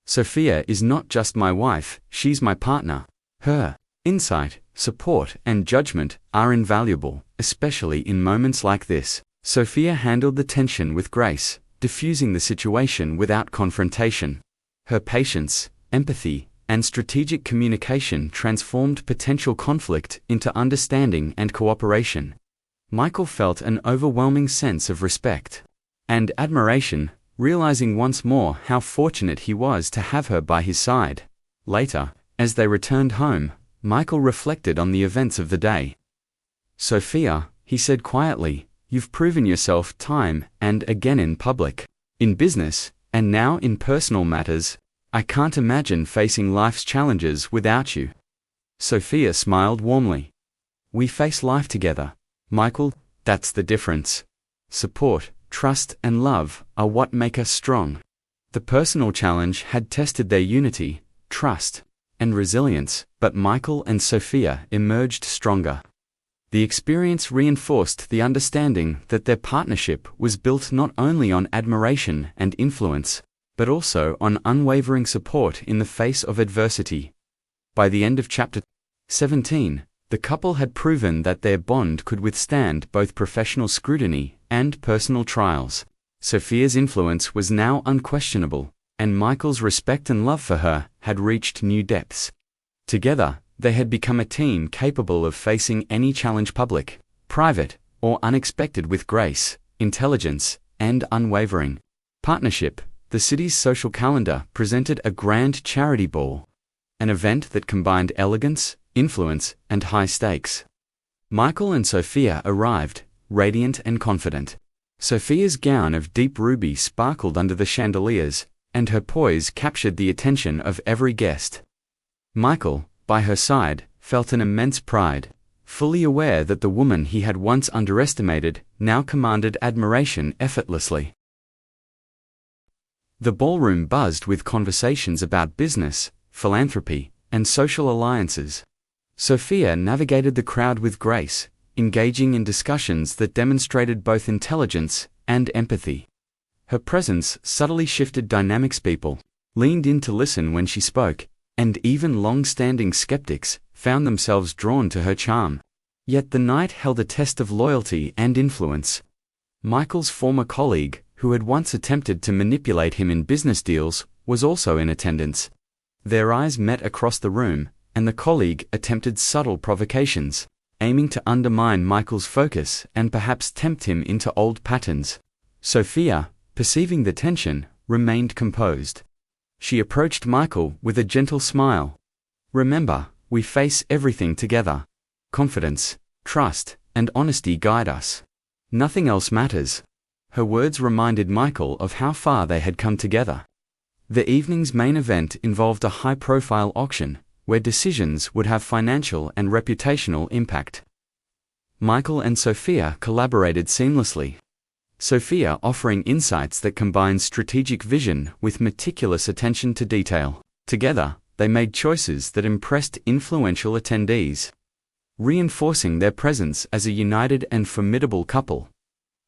"Sophia is not just my wife, she's my partner. Her insight, support, and judgment are invaluable, especially in moments like this." Sophia handled the tension with grace, diffusing the situation without confrontation. Her patience, empathy, and strategic communication transformed potential conflict into understanding and cooperation. Michael felt an overwhelming sense of respect and admiration, realizing once more how fortunate he was to have her by his side. Later, as they returned home, Michael reflected on the events of the day. "Sophia," he said quietly, "you've proven yourself time and again in public, in business, and now in personal matters. I can't imagine facing life's challenges without you." Sophia smiled warmly. "We face life together, Michael, that's the difference. Support, trust, and love are what make us strong." The personal challenge had tested their unity, trust, and resilience, but Michael and Sophia emerged stronger. The experience reinforced the understanding that their partnership was built not only on admiration and influence, but also on unwavering support in the face of adversity. By the end of chapter 17, the couple had proven that their bond could withstand both professional scrutiny and personal trials. Sophia's influence was now unquestionable, and Michael's respect and love for her had reached new depths. Together, they had become a team capable of facing any challenge, public, private, or unexpected, with grace, intelligence, and unwavering partnership. The city's social calendar presented a grand charity ball, an event that combined elegance, influence, and high stakes. Michael and Sophia arrived, radiant and confident. Sophia's gown of deep ruby sparkled under the chandeliers, and her poise captured the attention of every guest. Michael, by her side, felt an immense pride, fully aware that the woman he had once underestimated now commanded admiration effortlessly. The ballroom buzzed with conversations about business, philanthropy, and social alliances. Sophia navigated the crowd with grace, engaging in discussions that demonstrated both intelligence and empathy. Her presence subtly shifted dynamics. People leaned in to listen when she spoke, and even long-standing skeptics found themselves drawn to her charm. Yet the night held a test of loyalty and influence. Michael's former colleague, who had once attempted to manipulate him in business deals, was also in attendance. Their eyes met across the room, and the colleague attempted subtle provocations, aiming to undermine Michael's focus and perhaps tempt him into old patterns. Sophia, perceiving the tension, remained composed. She approached Michael with a gentle smile. "Remember, we face everything together. Confidence, trust, and honesty guide us. Nothing else matters." Her words reminded Michael of how far they had come together. The evening's main event involved a high-profile auction, where decisions would have financial and reputational impact. Michael and Sophia collaborated seamlessly. Sophia offering insights that combined strategic vision with meticulous attention to detail. Together, they made choices that impressed influential attendees. reinforcing their presence as a united and formidable couple.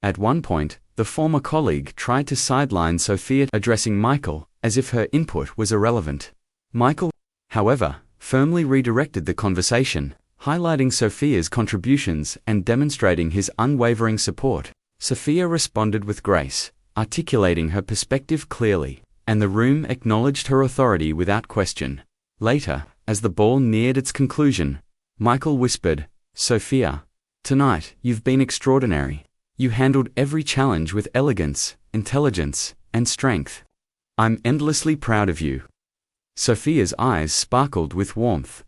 At one point, the former colleague tried to sideline Sophia, addressing Michael, as if her input was irrelevant. Michael, however, firmly redirected the conversation, highlighting Sophia's contributions and demonstrating his unwavering support. Sophia responded with grace, articulating her perspective clearly, and the room acknowledged her authority without question. Later, as the ball neared its conclusion, Michael whispered, "Sophia, tonight you've been extraordinary. You handled every challenge with elegance, intelligence, and strength. I'm endlessly proud of you." Sophia's eyes sparkled with warmth.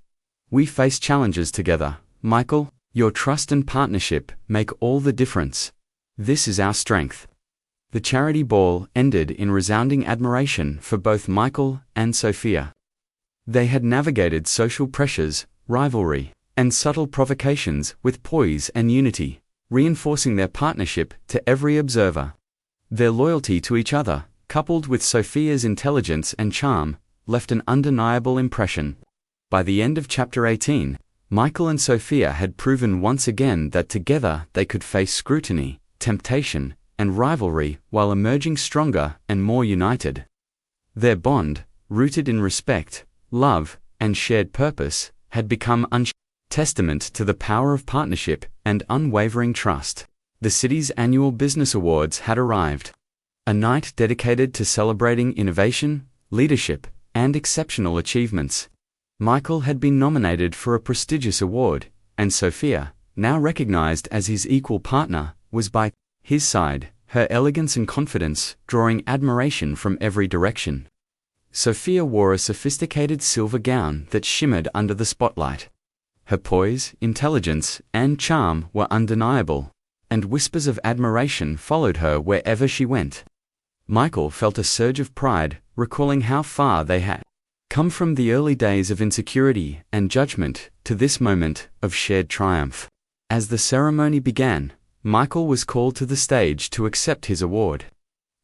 "We face challenges together, Michael. Your trust and partnership make all the difference. This is our strength." The charity ball ended in resounding admiration for both Michael and Sophia. They had navigated social pressures, rivalry, and subtle provocations with poise and unity, reinforcing their partnership to every observer. Their loyalty to each other, coupled with Sophia's intelligence and charm, left an undeniable impression. By the end of chapter 18, Michael and Sophia had proven once again that together they could face scrutiny, temptation, and rivalry while emerging stronger and more united. Their bond, rooted in respect, love, and shared purpose, had become testament to the power of partnership and unwavering trust. The city's annual business awards had arrived. A night dedicated to celebrating innovation, leadership, and exceptional achievements. Michael had been nominated for a prestigious award, and Sophia, now recognized as his equal partner, was by his side, her elegance and confidence drawing admiration from every direction. Sophia wore a sophisticated silver gown that shimmered under the spotlight. Her poise, intelligence, and charm were undeniable, and whispers of admiration followed her wherever she went. Michael felt a surge of pride, recalling how far they had come from the early days of insecurity and judgment to this moment of shared triumph. As the ceremony began, Michael was called to the stage to accept his award.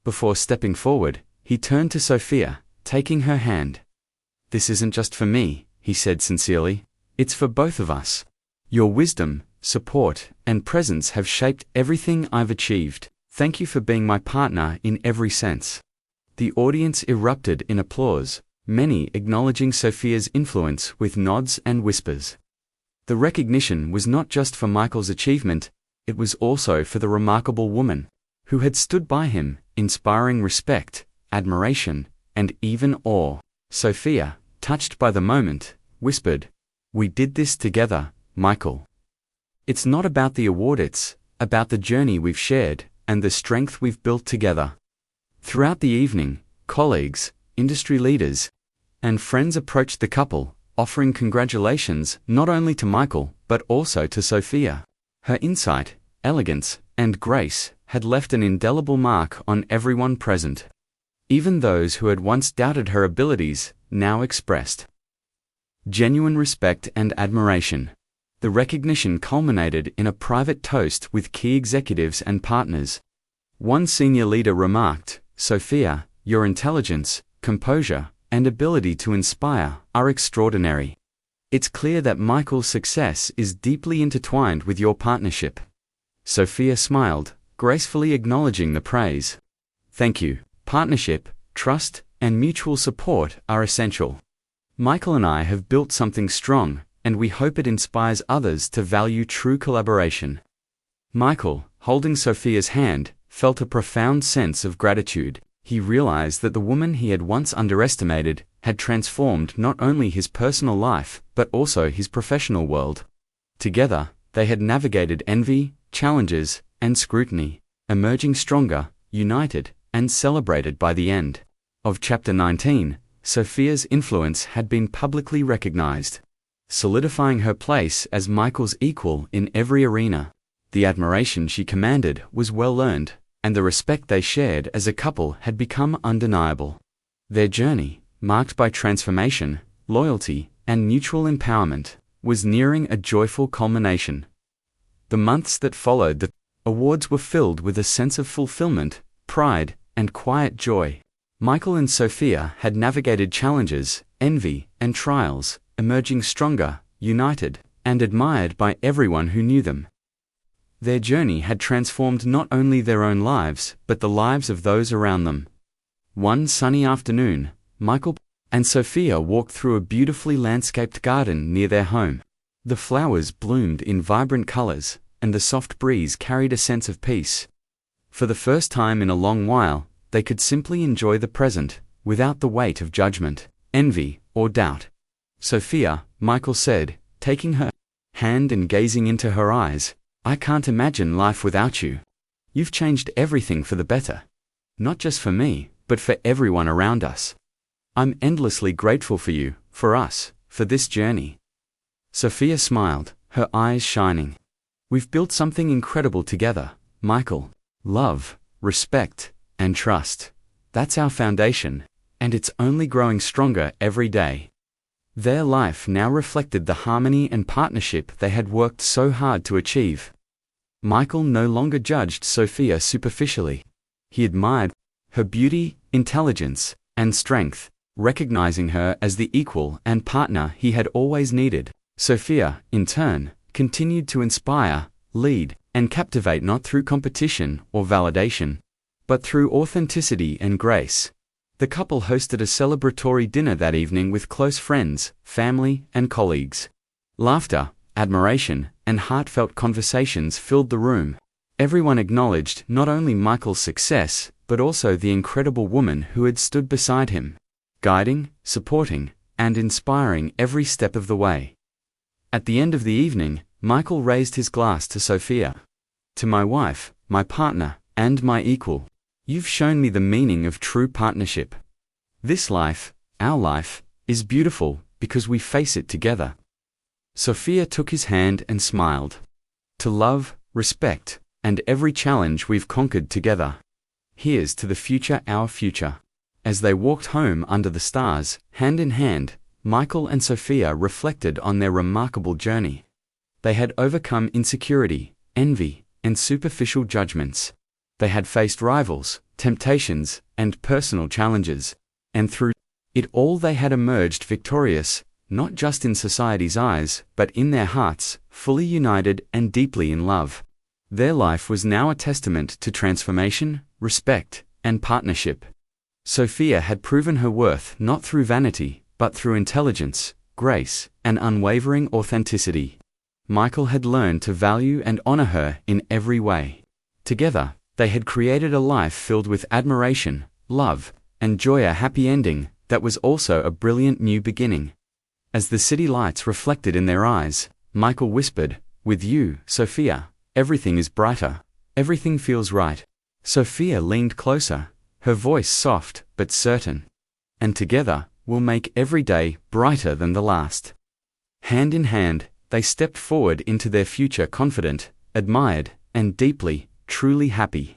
Before stepping forward, he turned to Sophia, taking her hand. "This isn't just for me," he said sincerely. "It's for both of us. Your wisdom, support, and presence have shaped everything I've achieved. Thank you for being my partner in every sense." The audience erupted in applause, many acknowledging Sophia's influence with nods and whispers. The recognition was not just for Michael's achievement, it was also for the remarkable woman who had stood by him, inspiring respect, admiration, and even awe. Sophia, touched by the moment, whispered, "We did this together, Michael. It's not about the award, it's about the journey we've shared and the strength we've built together." Throughout the evening, colleagues, industry leaders, and friends approached the couple, offering congratulations not only to Michael but also to Sophia. Her insight, elegance, and grace had left an indelible mark on everyone present. Even those who had once doubted her abilities now expressed genuine respect and admiration. The recognition culminated in a private toast with key executives and partners. One senior leader remarked, "Sophia, your intelligence, composure, and ability to inspire are extraordinary. It's clear that Michael's success is deeply intertwined with your partnership." Sophia smiled, gracefully acknowledging the praise. "Thank you. Partnership, trust, and mutual support are essential. Michael and I have built something strong, and we hope it inspires others to value true collaboration." Michael, holding Sophia's hand, felt a profound sense of gratitude. He realized that the woman he had once underestimated had transformed not only his personal life but also his professional world. Together, they had navigated envy, challenges, and scrutiny, emerging stronger, united, and celebrated. By the end of chapter 19, Sophia's influence had been publicly recognized, solidifying her place as Michael's equal in every arena. The admiration she commanded was well earned, and the respect they shared as a couple had become undeniable. Their journey, marked by transformation, loyalty, and mutual empowerment, was nearing a joyful culmination. The months that followed the awards were filled with a sense of fulfillment, pride, and quiet joy. Michael and Sophia had navigated challenges, envy, and trials, emerging stronger, united, and admired by everyone who knew them. Their journey had transformed not only their own lives, but the lives of those around them. One sunny afternoon, Michael and Sophia walked through a beautifully landscaped garden near their home. The flowers bloomed in vibrant colors, and the soft breeze carried a sense of peace. For the first time in a long while, they could simply enjoy the present, without the weight of judgment, envy, or doubt. "Sophia," Michael said, taking her hand and gazing into her eyes, "I can't imagine life without you. You've changed everything for the better. Not just for me, but for everyone around us. I'm endlessly grateful for you, for us, for this journey." Sophia smiled, her eyes shining. "We've built something incredible together, Michael. Love, respect, and trust. That's our foundation, and it's only growing stronger every day." Their life now reflected the harmony and partnership they had worked so hard to achieve. Michael no longer judged Sophia superficially. He admired her beauty, intelligence, and strength, recognizing her as the equal and partner he had always needed. Sophia, in turn, continued to inspire, lead, and captivate not through competition or validation, but through authenticity and grace. The couple hosted a celebratory dinner that evening with close friends, family, and colleagues. Laughter, admiration, and heartfelt conversations filled the room. Everyone acknowledged not only Michael's success, but also the incredible woman who had stood beside him, guiding, supporting, and inspiring every step of the way. At the end of the evening, Michael raised his glass to Sophia. "To my wife, my partner, and my equal. You've shown me the meaning of true partnership. This life, our life, is beautiful because we face it together." Sophia took his hand and smiled. "To love, respect, and every challenge we've conquered together. Here's to the future, our future." As they walked home under the stars, hand in hand, Michael and Sophia reflected on their remarkable journey. They had overcome insecurity, envy, and superficial judgments. They had faced rivals, temptations, and personal challenges, and through it all they had emerged victorious, not just in society's eyes, but in their hearts, fully united and deeply in love. Their life was now a testament to transformation, respect, and partnership. Sophia had proven her worth not through vanity, but through intelligence, grace, and unwavering authenticity. Michael had learned to value and honor her in every way. Together, they had created a life filled with admiration, love, and joy, a happy ending that was also a brilliant new beginning. As the city lights reflected in their eyes, Michael whispered, "With you, Sophia, everything is brighter, everything feels right." Sophia leaned closer, her voice soft but certain. "And together, we'll make every day brighter than the last." Hand in hand, they stepped forward into their future confident, admired, and deeply, truly happy.